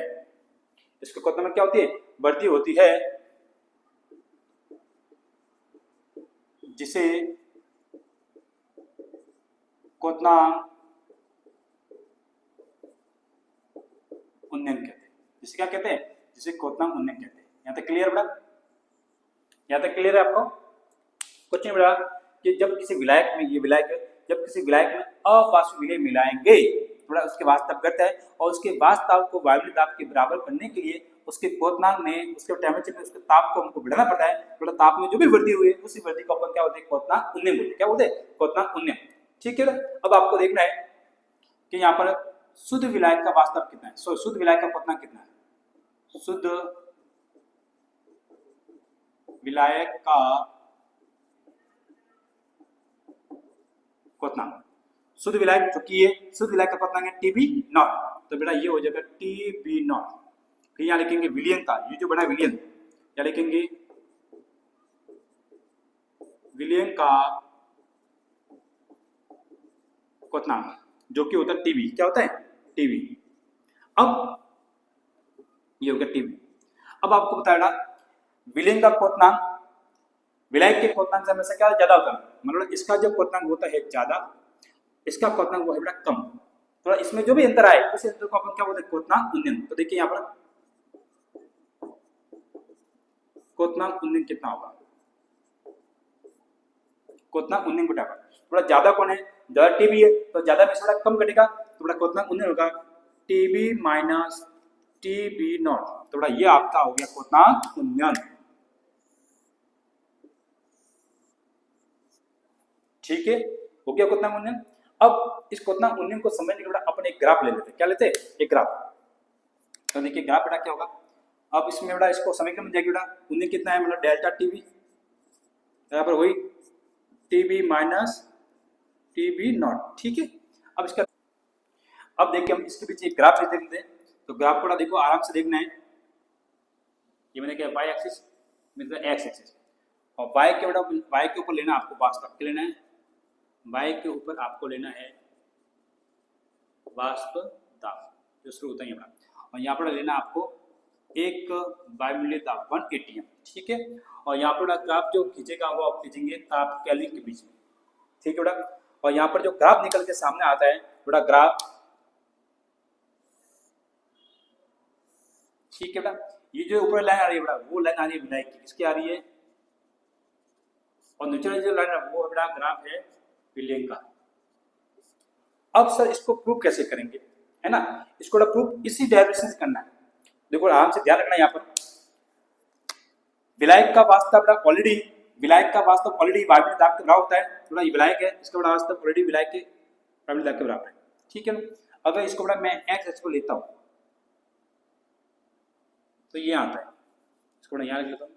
इसके क्वथनांक में क्या होती है वृद्धि होती है, जिसे क्वथनांक उन्नयन कहते हैं। जिसे क्या कहते हैं, जिसे क्वथनांक उन्नयन कहते हैं। यहाँ तक क्लियर बेटा, यहाँ तक क्लियर है आपको। कुछ नहीं बेटा कि जब किसी विलायक में, ये विलायक है, जब किसी विलायक में अवाष्पशील विलय मिलाएंगे थोड़ा उसके वाष्प दाब घटता है, और उसके वाष्प दाब को वायुमंडलीय दाब के बराबर करने के लिए उसके क्वथनांक में, उसके टेम्परेचर में, उसके ताप को हमको बढ़ाना पड़ता है। थोड़ा ताप में जो भी वृद्धि हुई है उसी वृद्धि को अपन क्या होते हैं क्वथनांक उन्नयन बोलते हैं। क्या बोलते हैं क्वथनांक उन्नयन। ठीक है, अब आपको देखना है कि यहाँ पर शुद्ध विलायक का वाष्प दाब कितना है, शुद्ध विलायक का क्वथनांक कितना है। शुद्ध विलायक का क्वथनांक, शुद्ध विलायक जो कि ये शुद्ध विलायक का क्वथनांक है टीबी नॉट, तो बेटा ये हो जाएगा टीबी नॉट। फिर यहाँ लिखेंगे विलयन का, ये जो बड़ा विलयन, क्या लिखेंगे विलयन का क्वथनांक जो कि होता है टीबी। क्या होता है टीबी। अब ये हो गया टीबी। अब आपको बताया विलयन का क्वथनांक विलायक के क्वथनांक से हमेशा क्या ज्यादा होता है, मतलब इसका जो क्वथनांक होता है ज्यादा, इसका क्वथनांक वो है बेटा कम। थोड़ा इसमें जो भी अंतर आए उस अंतर को अपन क्या बोलते हैं क्वथनांक उन्नयन। तो देखिए यहाँ पर क्वथनांक उन्नयन कितना होगा, क्वथनांक उन्नयन घटा थोड़ा ज्यादा कौन है, ज्यादा टीबी है तो ज्यादा में थोड़ा कम घटेगा, तो बड़ा क्वथनांक उन्नयन होगा टीबी माइनस टीबी नॉट। तो बड़ा ये आपका हो गया क्वथनांक उन्नयन। ठीक है, हो गया क्वथनांक उन्नयन। अब इस क्वथनांक उन्नयन को समझने के लिए अपन एक ग्राफ ले लेते हैं। क्या लेते हैं एक ग्राफ। तो देखिए ग्राफ बेटा क्या होगा, अब इसमें बेटा इसको समीकरण में जाएगी बेटा उन्नयन कितना है, मतलब डेल्टा टीबी, यहाँ पर वही टीबी माइनस टीबी नॉट। ठीक है, अब इसका अब देखिए हम इसके पीछे एक ग्राफ लेते हैं। तो ग्राफ को देखो आराम से देखना है, ये मैंने क्या वाई एक्सिस मतलब एक्स एक्सिस, और वाई के बेटा वाई के ऊपर लेना आपको वाष्प दाब लेना है, वाई के ऊपर आपको लेना है वाष्प दाब जो शुरू होता है यहाँ, और यहाँ पर लेना आपको एक वायुमंडलीय दाब 1 atm। ठीक है, और यहाँ पर ग्राफ जो खींचेगा वो आप खींचेंगे ताप केल्विन के बीच में। ठीक है बेटा, और यहाँ पर जो ग्राफ निकल के सामने आता है बेटा ग्राफ, ठीक है बेटा, ये जो ऊपर लाइन आ रही है बेटा वो लाइन आ रही है विलायक की, किसकी आ रही है, और नीचे जो लाइन है वो बेटा ग्राफ है विलयन का। अब सर इसको प्रूव कैसे करेंगे, है ना, इसको प्रूव इसी डायरेक्शन से करना है। देखो आराम से ध्यान रखना है, यहाँ पर विलायक का वास्तव ऑलरेडी विलायक का वास्तव ऑलरेडी वायुमंडलीय दाब के बराबर होता है। थोड़ा ये विलायक है, इसका बड़ा वास्तव ऑलरेडी विलायक के वायुमंडलीय दाब के बराबर है। ठीक है ना, अगर इसको बड़ा मैं एक्स एक्स को लेता हूँ तो ये आता है, इसको यहाँ लिख लेता हूँ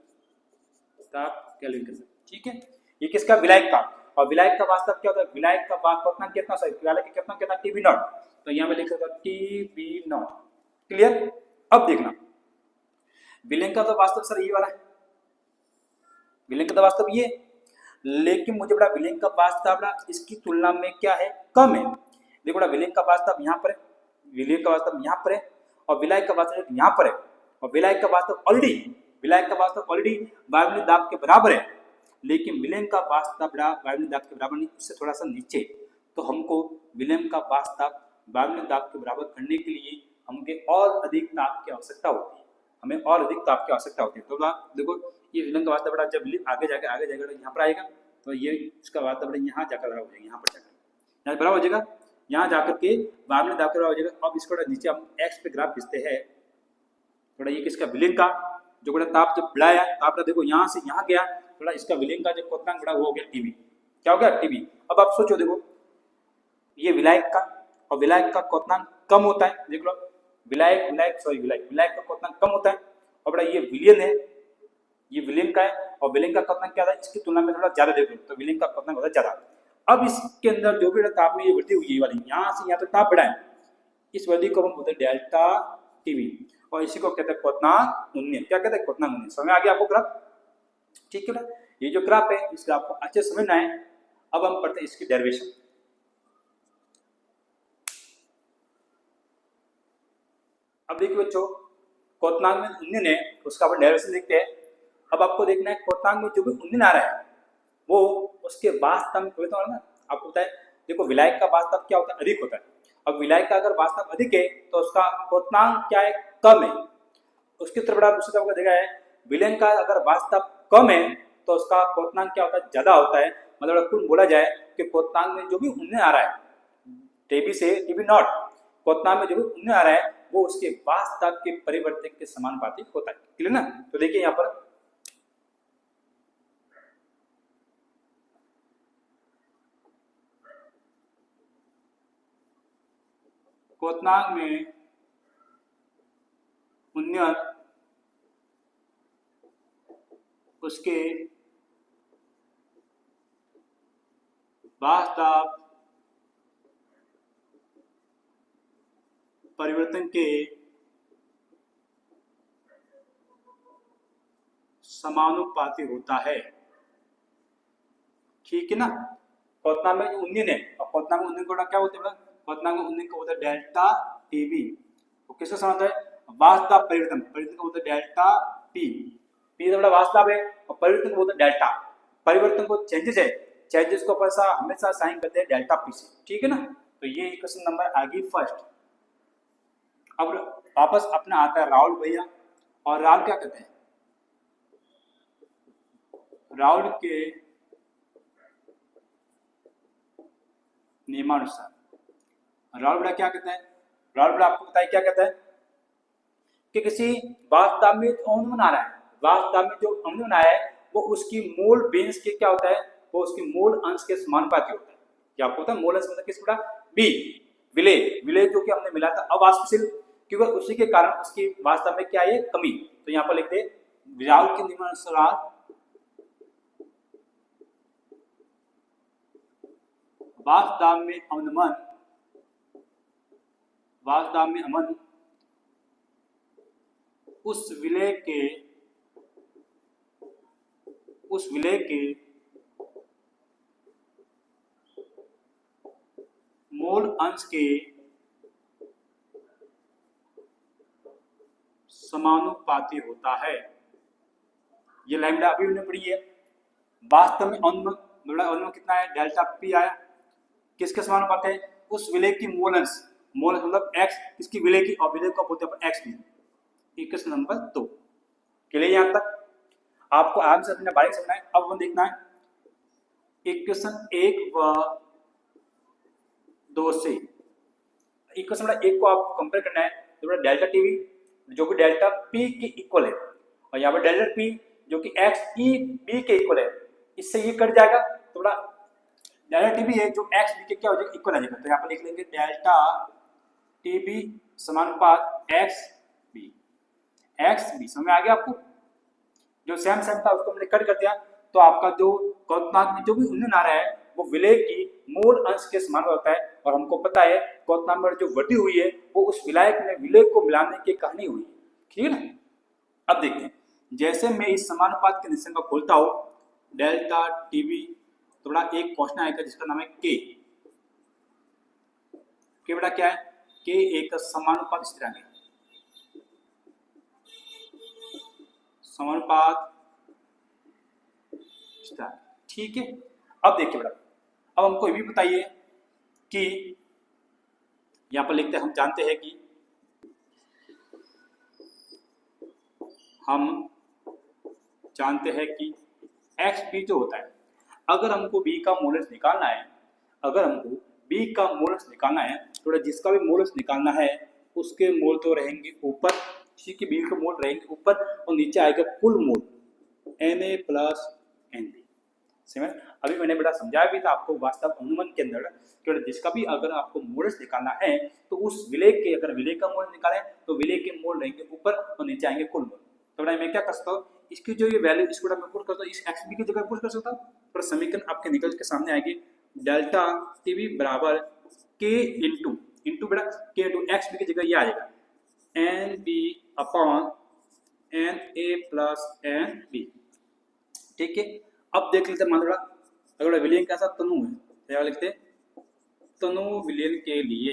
ताप केल्विन के साथ। ठीक है, ये किसका विलायक का, और विलायक का वास्तव क्या होता है, विलायक का क्वथनांक कितना, सॉरी विलायक का कितना कितना टी बी नॉट, तो यहाँ पे लिख सकता टी बी नॉट। क्लियर। अब देखना विलयन का तो वास्तव सर ये वाला है, विलयन का तो वास्तव ये, लेकिन मुझे बड़ा विलयन का वास्तव इसकी तुलना में क्या है, कम है। देखो बड़ा विलयन का वास्तव यहाँ पर है, विलयन का वास्तव यहाँ पर है, और विलायक का वास्तव यहाँ पर है, और विलायक का वास्तव ऑलरेडी, विलायक का वास्तव ऑलरेडी वायुमंडलीय दाब के बराबर है, लेकिन विलयन का वास्तव वायुमंडलीय दाब के बराबर नहीं, उससे थोड़ा सा नीचे। तो हमको विलयन का वास्तव वायुमंडलीय दाब के बराबर करने के लिए हमके और अधिक ताप की आवश्यकता होती है, हमें और अधिक ताप की आवश्यकता होती है। तो देखो ये विलयन का वास्तव जब आगे जाएगा तो यहाँ पर आएगा, तो ये इसका वास्तव यहाँ जाकर बराबर हो जाएगा, यहाँ पर जाकर यहाँ बराबर हो जाएगा, यहाँ जाकर के वायुमंडलीय दाब के बराबर हो जाएगा। अब इसको नीचे हम एक्स पे ग्राफ खींचते हैं, थोड़ा ये किसका, विलयन का, जो बड़ा ताप जब बढ़ाया ताप देखो यहाँ से यहाँ गया, थोड़ा इसका विलयन का जब क्वथनांक बढ़ा वो हो गया टीबी, क्या हो गया टीबी। अब आप सोचो, देखो ये विलायक का, और विलायक का क्वथनांक कम होता है, देख लो विलायक का क्वथनांक कम होता है, और बड़ा ये विलयन है, ये विलयन का है, और विलयन का क्वथनांक क्या है, इसकी तुलना में थोड़ा ज्यादा देख लो, तो विलयन का क्वथनांक होता है ज्यादा। अब इसके अंदर जो भी ताप में ये वृद्धि हुई है वाली, यहाँ से यहाँ तक ताप बढ़ा है, इस वृद्धि को हम बोलते हैं डेल्टा टीवी, और इसी को कहते हैं क्वथनांक उन्नयन। क्या कहते हैं, क्वथनांक उन्नयन। समझ आ गया आपको ग्राफ, ठीक है ना। ये जो ग्राफ है इस ग्राफ को अच्छे समझना है। अब हम पढ़ते हैं इसकी डेरिवेशन। अब देखिए बच्चों, क्वथनांक में उन्नयन है, उसका अपन डेरिवेशन देखते हैं। अब आपको देखना है क्वथनांक में जो भी उन्नयन आ रहा है वो उसके वास्तव में तो ना, आपको पता है देखो विलायक का वास्तव क्या होता है, अधिक होता है। अब विलायक का अगर वास्तव अधिक है तो उसका क्वथनांक क्या है, कम है। उसकी तरफ बड़ा दूसरी तरफ देखा है, विलयन का अगर वास्तव कम है तो उसका क्वथनांक क्या होता है, ज्यादा होता है। मतलब कुल बोला जाए कि क्वथनांक में जो भी उन्नयन आ रहा है टीबी से टीबी नॉट, क्वथनांक में जो भी उन्नयन आ रहा है वो उसके वास्तव के परिवर्तन के समानुपाती होता है। क्लियर ना। तो देखिए यहाँ पर क्वथनांक में उन्नयन उसके वास्तव परिवर्तन के समानुपाती होता है, ठीक है ना। क्वथनांक में उन्नयन है, और क्वथनांक में उन्नयन को क्या बोलते हैं, क्वथनांक में उन्नयन को बोलते हैं डेल्टा टीबी। वो किससे समानता है, वास्तव परिवर्तन, परिवर्तन को बोलते हैं डेल्टा पी, पी बड़ा वास्तव है, और परिवर्तन को बोलते हैं डेल्टा। परिवर्तन को चेंजेस है, चेंजेस को पैसा हमेशा साइन करते हैं डेल्टा पी से, ठीक है ना। तो ये क्वेश्चन नंबर आ गई फर्स्ट। अब वापस अपना आता है राहुल भैया, और राहुल क्या कहते हैं, राहुल के नियमानुसार राहुल बड़ा क्या कहता है, राहुल बड़ा आपको बताइए क्या कहता है कि किसी वास्तव में अणु बना रहा है, वास्तव में जो अणु बना है वो उसकी मूल बेंस के क्या होता है, वो उसकी मूल अंश के समानुपाती होता है। क्या आपको पता है मूल अंश मतलब किस बड़ा, बी, विलय, विलय जो कि हमने मिला था अवाष्पशील, क्योंकि उसी के कारण उसकी वास्तव में क्या है कमी। तो यहाँ पर लिखते हैं राहुल के नियमानुसार वास्तव में अमन, वास्तव में अमन उस विलय के मूल अंश के समानुपाती होता है। ये लैम्डा अभी हमने पढ़ी है। वास्तव में अणु कितना है, डेल्टा पी आया, किसके समानुपात है, उस विलय की मूल अंश, मूल मतलब x, इसकी विलय की, और विलय को बोलते हैं x भी। क्वेश्चन नंबर 2 के लिए यहाँ तक आपको आराम से अपने बारीक समझना है। अब हम देखना है इक्वेशन 1 व 2 से। इक्वेशन नंबर 1 को आपको कंपेयर करना है तो डेल्टा टीवी जो कि डेल्टा पी के इक्वल है, और यहाँ पर डेल्टा पी जो कि एक्स ई बी के इक्वल है, इससे ये कट जाएगा तो बड़ा डेल्टा टीबी है जो एक्स बी के क्या हो जाएगा, इक्वल आ जाएगा। तो यहाँ पर लिख लेंगे डेल्टा टीबी समानुपात एक्स बी। समझ में आ गया आपको, जो सेम था उसको हमने कट कर दिया, तो आपका जो क्वथनांक में जो भी उन्नयन आ रहा है वो विलय की मूल अंश के समान होता है, और हमको पता है गौतम जो वृद्धि हुई है वो उस विलायक में विलय को मिलाने की कहानी हुई। ठीक है ना। अब देखते हैं, जैसे मैं इस समानुपात के निशान को खोलता हूं डेल्टा टीवी, तो बड़ा एक क्वेश्चन आएगा जिसका नाम है के बड़ा क्या है, के एक समानुपात स्थिरांक है, समानुपात स्थिरांक। ठीक है। अब देखिए बेटा, अब हमको ये भी बताइए कि यहां पर लिखते हैं, हम जानते हैं कि एक्स बी जो होता है, अगर हमको बी का मोलस निकालना है, तो जिसका भी मोलस निकालना है उसके मोल तो रहेंगे ऊपर, सी के बी के मोल रहेंगे ऊपर, और नीचे आएगा कुल मोल Na प्लस Nb। समझ, अभी मैंने बेटा समझाया भी था आपको वास्तव अनुमान के अंदर कि जिसका भी अगर आपको मोलस निकालना है तो उस विलय के, अगर विलय का मोल निकालें तो विलय के मोल रहेंगे ऊपर और नीचे आएंगे कुल मोल। तो बेटा मैं क्या कर सकता हूँ, इसकी जो ये वैल्यू इसको मैं पुट करता हूँ, इस एक्स बी की जगह पुट कर सकता हूँ, तो समीकरण आपके निकल के सामने आएगी डेल्टा टीवी बराबर के इंटू बेटा के इंटू एक्स बी की जगह ये आएगा N B upon N A plus N B. ठीक है। अब देख लेते हैं, मान लो अगर विलयन कैसा तनु है, क्या लिखते हैं, तनु विलयन के लिए।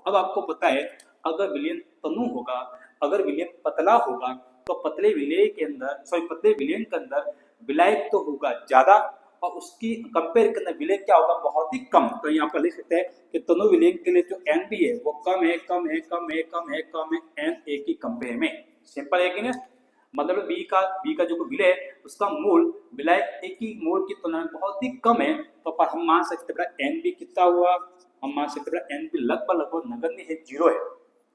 अब आपको पता है अगर विलयन तनु होगा, अगर विलयन पतला होगा तो पतले विलय के अंदर, पतले विलयन के अंदर विलायक तो होगा ज्यादा, और उसकी कंपेयर के अंदर विलय क्या होगा, बहुत ही कम। तो यहाँ पर लिख सकते हैं कि तनु विलयन के लिए जो एन बी है वो कम है एन ए की कंपेयर में। सिंपल है कि नहीं, मतलब बी का जो विलय है उसका मोल विलायक ए की मोल की तुलना में बहुत ही कम है, तो पर हम मान सकते हैं एन बी कितना हुआ, हम मान सकते हैं एन बी लगभग नगण्य है, जीरो है।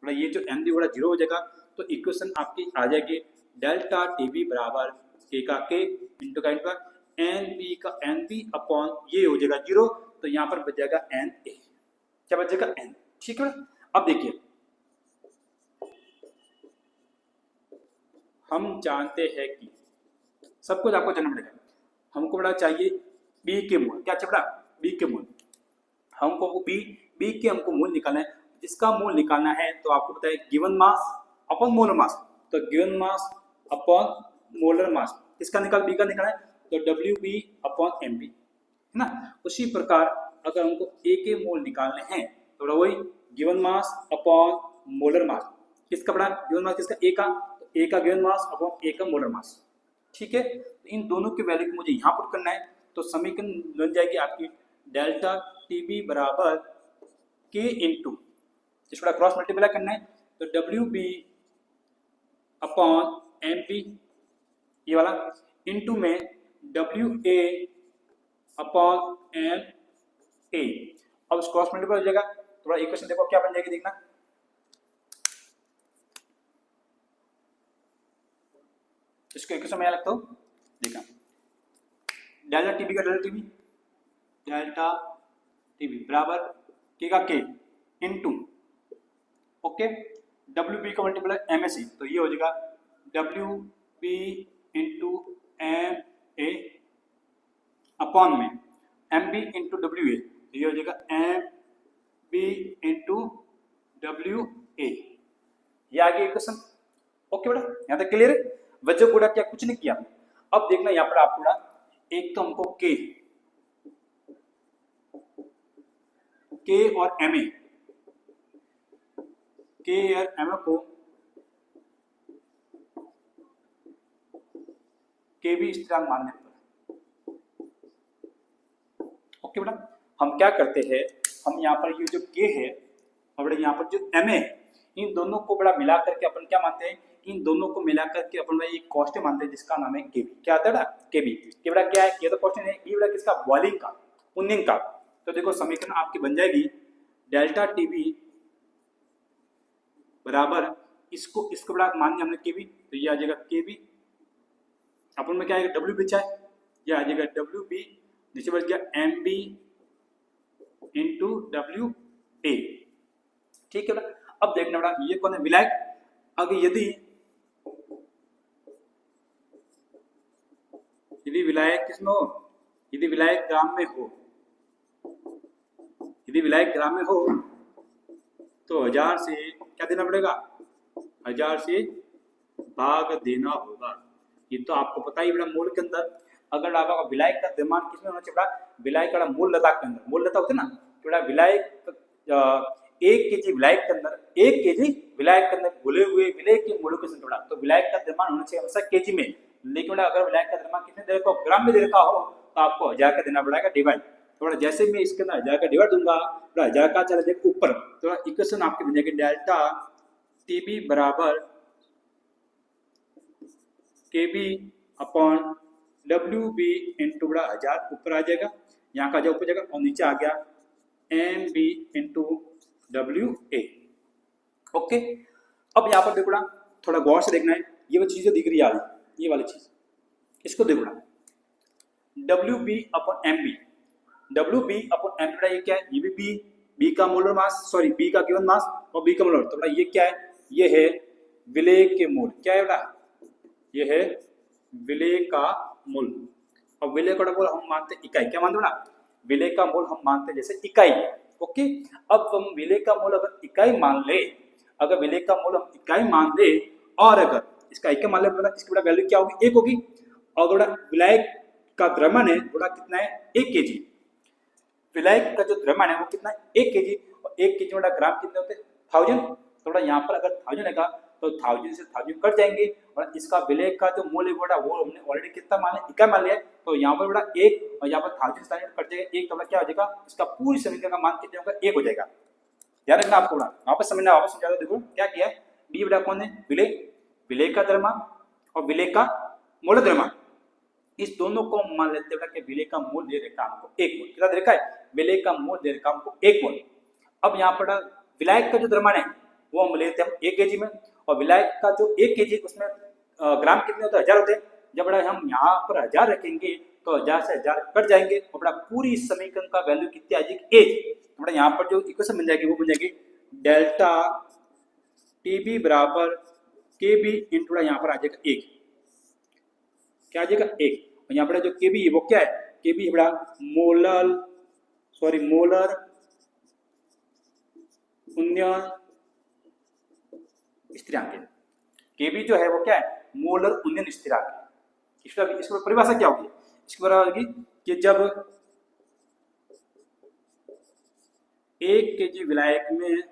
तो ये जो एन बी बड़ा जीरो हो जाएगा, तो इक्वेशन आपकी आ जाएगी डेल्टा टी बी बराबर के का के इंटू का इंटू एन बी अपॉन ये हो जाएगा जीरो, तो यहाँ पर बच जाएगा एन ए, क्या बच जाएगा एन। ठीक है। अब देखिए, हम जानते हैं कि सब कुछ आपको जानना पड़ेगा, हमको बड़ा चाहिए बी के मूल, क्या चाहिए बड़ा, बी के मूल, हमको वो बी के हमको मूल निकालना है। जिसका मूल निकालना है तो आपको पता है given mass upon molar mass, तो given mass upon molar mass किसका निकाल, बी का निकालना है, तो W B upon M B, है ना। उसी प्रकार अगर हमको ए के मोल निकालने हैं तो वही given mass upon molar mass, किसका बड़ा गिवन मास किसका, ए का गिवन मास अपॉन ए का मोलर मास। ठीक है। इन दोनों के वैल्यू को मुझे यहाँ पुट करना है, तो समीकरण बन जाएगी आपकी डेल्टा टी बी बराबर के इंटू, इसको क्रॉस मल्टीप्लाई करना है, तो W B upon M B ये वाला इंटू में W A upon M A. अब क्रॉस मल्टीप्लाई हो जाएगा, थोड़ा इक्वेशन देखो क्या बन जाएगी, देखना इसको इक्वेशन में लगता हूँ, देखा डेल्टा टीबी का डेल्टा टीबी बराबर के का K into okay W B का मल्टीप्लाई एम एस, तो ये हो जाएगा W B into M A upon में M B into W A, तो ये हो जाएगा M B into W A. ये आ गया इक्वेशन। ओके बेटा, यहाँ तक क्लियर है, वजह गुणा क्या कुछ नहीं किया। अब देखना यहाँ पर आपको एक तो हमको के और एम ए, के और एम ए को के भी स्थिरांक मानने पर। ओके बेटा, हम क्या करते हैं, हम यहाँ पर ये जो के है और यहाँ पर जो एम ए, इन दोनों को बड़ा मिला करके अपन क्या मानते हैं, इन दोनों को मिला करके अपन एक कांस्टेंट मानते हैं जिसका नाम है केबी। क्या आता है केबी, के बड़ा क्या है, ये तो कांस्टेंट है, बी बड़ा किसका, वॉल्यूम का, पुनिंग का। तो देखो समीकरण आपकी बन जाएगी डेल्टा टीबी बराबर इसको बड़ा मान लिया हमने केबी, तो ये आ जाएगा केबी अपन में क्या आएगा डब्ल्यू बचा है, ये आ जाएगा डब्ल्यू बी, नीचे बच गया M B into W A. ठीक है ना। अब देखना बड़ा ये कौन है, विलायक। अगर यदि विलायक किसमें हो, यदि विलायक ग्राम में हो, यदि विलायक ग्राम में हो तो 1000 से क्या देना पड़ेगा, 1000 से भाग देना होगा। ये तो आपको पता ही बेटा, मोल के अंदर अगर आपका विलायक का द्रव्यमान किसमें होना चाहिए बेटा, विलायक का मूल लताक के अंदर, मूल लता होते ना बेटा, विलायक 1 केजी विलायक के अंदर, 1 केजी विलायक के अंदर घुले हुए विलायक के मोलों की संख्या, तो विलायक का द्रव्यमान होना चाहिए हमेशा केजी में, लेकिन अगर विलायक का द्रव्यमान कितने दे रखा हो, ग्राम में दे रखा हो, तो आपको 1000 का देना पड़ेगा डिवाइड। थोड़ा जैसे मैं इसके अंदर 1000 का डिवाइड दूंगा, तो 1000 का चला जाएगा ऊपर, तो इक्वेशन आपकी बन जाएगी डेल्टा टीबी बराबर केबी अपॉन डब्ल्यू बी इंटू बड़ा 1000 ऊपर आ जाएगा, यहाँ का 1000 ऊपर जाएगा और नीचे आ गया M B into W A. Okay, अब यहाँ पर देखो ना, थोड़ा गौर से देखना है, ये वो चीजें दिख रही है, ये वाली चीज, इसको देखो ना, W B upon M B, W B upon M B, ये क्या है, ये भी बी का मोलर मास, सॉरी बी का गिवन मास और बी का मोलर, तो बड़ा ये क्या है, ये है विलेय के मोल, क्या है बेटा, ये है विलेय का मोल, और विलेय का मोल हम मानते इकाई, क्या मानते बेटा, विलेय का मोल हम मानते जैसे इकाई। ओके, अब हम विलेय का मोल अगर इकाई मान ले, अगर विलेय का मोल हम इकाई मान ले और अगर इसका इकाई मान ले, इसकी बड़ा वैल्यू क्या होगी, 1 होगी, और बड़ा विलायक का द्रव्यमान है बड़ा कितना है, 1 केजी, विलायक का जो द्रव्यमान है वो कितना है, 1 केजी, और 1 केजी बड़ा ग्राम कितने होते हैं, 1000, तो बड़ा यहाँ पर अगर 1000 है तो 1000 से 1000 कट जाएंगे, और इसका विलेय का जो मूल्य बड़ा वो हमने ऑलरेडी कितना मान लिया, इकाई मान लिया, तो यहाँ पर बड़ा 1 और यहाँ पर 1000 से 1000 कट जाएगा 1, तो क्या हो जाएगा, इसका पूरी समीकरण का मान कितने होगा, 1 हो जाएगा। याद रखना आपको, बड़ा वापस समझना, वापस समझा दो, देखो क्या किया है, बी बड़ा कौन है, विलेय, विलेय का द्रव्यमान और विलेय का मोल द्रव्यमान, इस दोनों को मान लेते हैं कि विलेय का मूल दे रखा हमको 1 मोल, कितना दे रखा है, विलेय का मूल दे रखा हमको 1 मोल। अब यहाँ पर विलायक का जो द्रव्यमान है वो हम लेते हैं 1 केजी में, और विलायक का जो 1 केजी उसमें ग्राम कितने होते हैं, 1000 होते हैं, जब बड़ा हम यहाँ पर 1000 रखेंगे तो 1000 से 1000 कट जाएंगे, और बड़ा पूरी समीकरण का वैल्यू कितनी आ जाएगी, 1, तो बड़ा यहाँ पर जो इक्वेशन बन जाएगी वो बन जाएगी डेल्टा टीबी बराबर के बी इंटू यहाँ पर आ जाएगा 1, क्या आ जाएगा 1, और यहाँ पर जो के बी है वो क्या है, के बी बड़ा मोलर, सॉरी मोलर उन्नयन स्थिरांक है, के बी जो है वो क्या है, मोलर उन्नयन स्थिरांक है। इसकी परिभाषा क्या होगी, इसकी परिभाषा होगी कि जब 1 केजी विलायक में,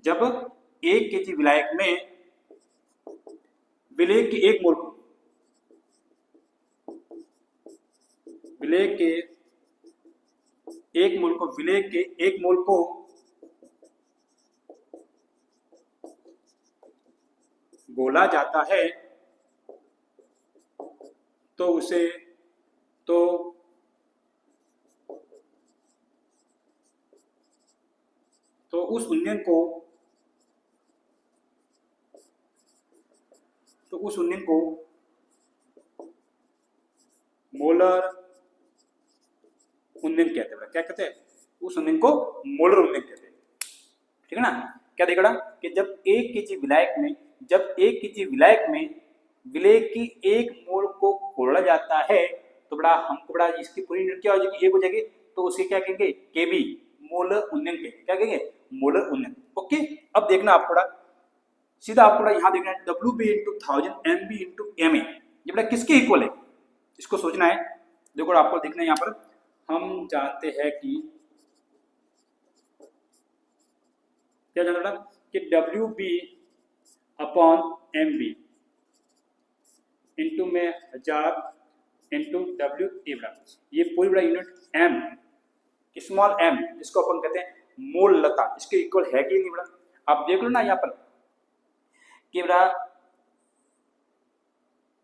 जब 1 केजी विलायक में विलेय के 1 मोल को, विलेय के 1 मोल को, विलेय के 1 मोल को बोला जाता है, तो उसे तो उस उन्नयन को, तो उस उन्नयन को मोलर उन्नयन कहते हैं। क्या कहते हैं, उस उन्नयन को मोलर उन्नयन कहते हैं, ठीक है ना। क्या देखा कि जब 1 केजी विलायक में, जब 1 केजी विलायक में विलेय की 1 मोल को घोला जाता है, तो बड़ा हमको बड़ा इसकी पूरी यूनिट क्या हो जाएगी, 1 हो जाएगी, तो उसे क्या कहेंगे, केबी, मोलर उन्नयन के, क्या कहेंगे, मोलर उन्नयन। ओके, अब देखना आप थोड़ा सीधा, आप थोड़ा यहाँ देखना है, W B into 1000 M B into M A, ये बड़ा किसके इक्वल है, इसको सोचना है। देखो आपको देखना है, यहाँ पर हम जानते हैं कि क्या जानना कि W B upon M B into में 1000 इंटू डब्ल्यू ए बड़ा, ये पूरी बड़ा यूनिट एम, स्मॉल एम, जिसको अपन कहते हैं मोल लता, इसके इक्वल है कि नहीं बड़ा। आप देख लो ना यहाँ पर कि बड़ा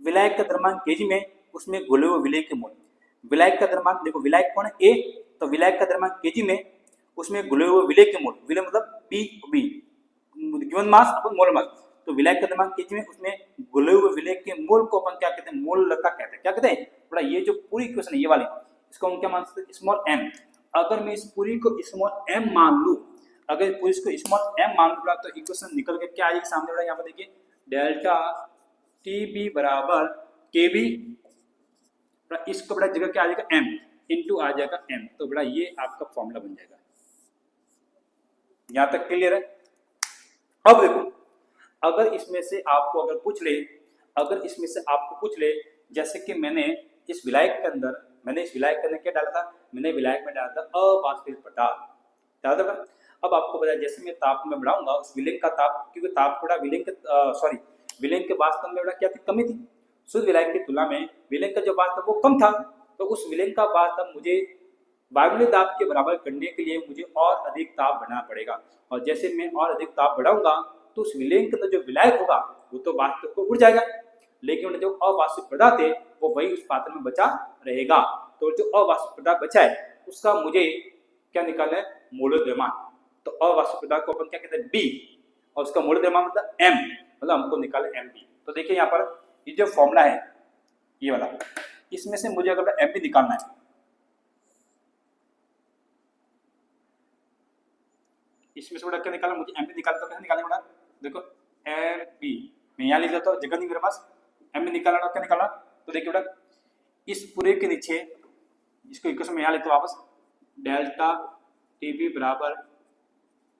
विलायक का द्रव्यमान केजी में, उसमें घुले हुए विलेय के मोल, विलायक का द्रव्यमान देखो, विलायक कौन है, ए, तो विलायक का द्रव्यमान केजी में, उसमें घुले हुए विलेय के मोल, विलेय मतलब बी, बी गिवन मास अपन मोल मास, तो विलायक का द्रव्यमान केजी में, उसमें घुले हुए विलेय के मोल को अपन क्या कहते हैं, मोल लता कहते हैं। क्या कहते हैं बड़ा, ये जो पूरी इक्वेशन है ये वाली, इसको हम क्या मान सकते हैं, स्मॉल एम। अगर मैं इस पूरी को स्मॉल एम मान लूं, अगर पूरी इसको स्मॉल एम मान लूं, तो इक्वेशन निकल के क्या आएगी सामने बड़ा, यहाँ पर देखिए डेल्टा टी बी बराबर के बी बेटा इसको बेटा जगह क्या आ जाएगा m इंटू आ जाएगा m, तो बेटा ये आपका फॉर्मूला बन जाएगा। यहां तक क्लियर है। अब देखो अगर इसमें से आपको अगर पूछ ले, अगर इसमें से आपको पूछ ले जैसे कि मैंने इस विलायक के अंदर क्या डाला था, मैंने विलायक में डाला था अवाष्पित पदार्थ डाला था। अब आपको बताया जैसे मैं ताप में बढ़ाऊंगा उस विलेन का ताप, क्योंकि ताप थोड़ा विलेन के विलेन के वास्तव में क्या थी, कमी थी। शुद्ध विलायक की तुलना में विलेन का जो वास्तव वो कम था, तो उस विलेन का वास्तव मुझे वायुमंडलीय दाब के बराबर करने के लिए मुझे और अधिक ताप बढ़ाना पड़ेगा, और जैसे मैं और अधिक ताप बढ़ाऊंगा तो उस विलेन के अंदर जो विलायक होगा वो तो वास्तव को उड़ जाएगा, लेकिन जो अवाष्पित पदार्थ है वो वही उस पात्र में बचा रहेगा। तो जो अवाष्पित पदार्थ बचा है उसका मुझे क्या निकालना है, मोलर द्रव्यमान। तो अवाष्पित पदार्थ को अपन क्या कहते हैं बी, और उसका मोलर द्रव्यमान मतलब एम, मतलब हमको निकालना एम बी। तो देखिए यहाँ पर ये जो फॉर्मूला है ये वाला, इसमें से मुझे अगर एम बी निकालना है, इसमें से क्या निकालना, मुझे एम बी निकालना, तो कैसे निकालना बेटा, देखो एम बी मैं यहाँ लिख देता हूँ, जगह नहीं मेरे पास, एम बी निकालना क्या निकालना। तो देखिए बेटा इस पूरे के नीचे इसको इक्वेशन में यहाँ लिखता हूँ वापस, डेल्टा टी बी बराबर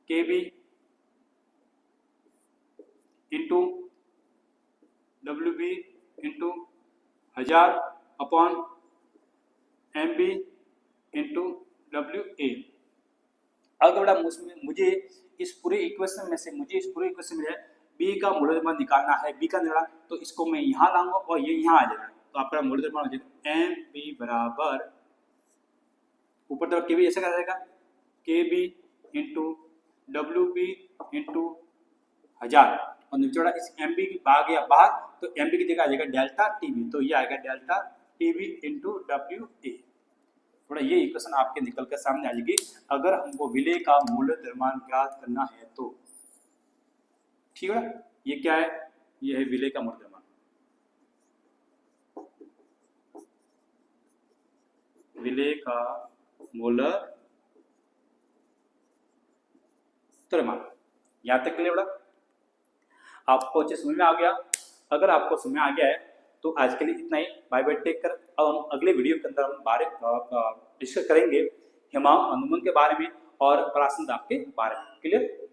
के B into W B into 1000 upon M B into W A. अगर बेटा मुझे इस पूरे इक्वेशन में से बी का मोलर द्रव्यमान निकालना है, बी का निकालना, तो इसको मैं यहाँ लाऊंगा और ये यहाँ आ जाएगा, तो आपका मोलर द्रव्यमान हो जाएगा एम बी बराबर ऊपर तरफ के बी ऐसे कर जाएगा के B into W B into 1000, और नीचे वाला इस एम बी की भाग या बाहर, तो एम बी की जगह आ जाएगा डेल्टा टी बी, तो ये आएगा delta T B into W A. थोड़ा ये इक्वेशन आपके निकल कर सामने आ जाएगी अगर हमको विलेय का मोलर द्रव्यमान ज्ञात करना है तो। ठीक है, ये क्या है, ये है विलेय का मोलर द्रव्यमान। विलेय का मोलर द्रव्यमान यहां तक क्लियर बेटा, आपको अच्छे समझ में आ गया। अगर आपको समझ में आ गया है तो आज के लिए इतना ही, बाय बाय, टेक कर। अब हम अगले वीडियो के अंदर हम डिस्कस करेंगे हिमांक अनुमान के बारे में और परासन दाब के बारे में। क्लियर।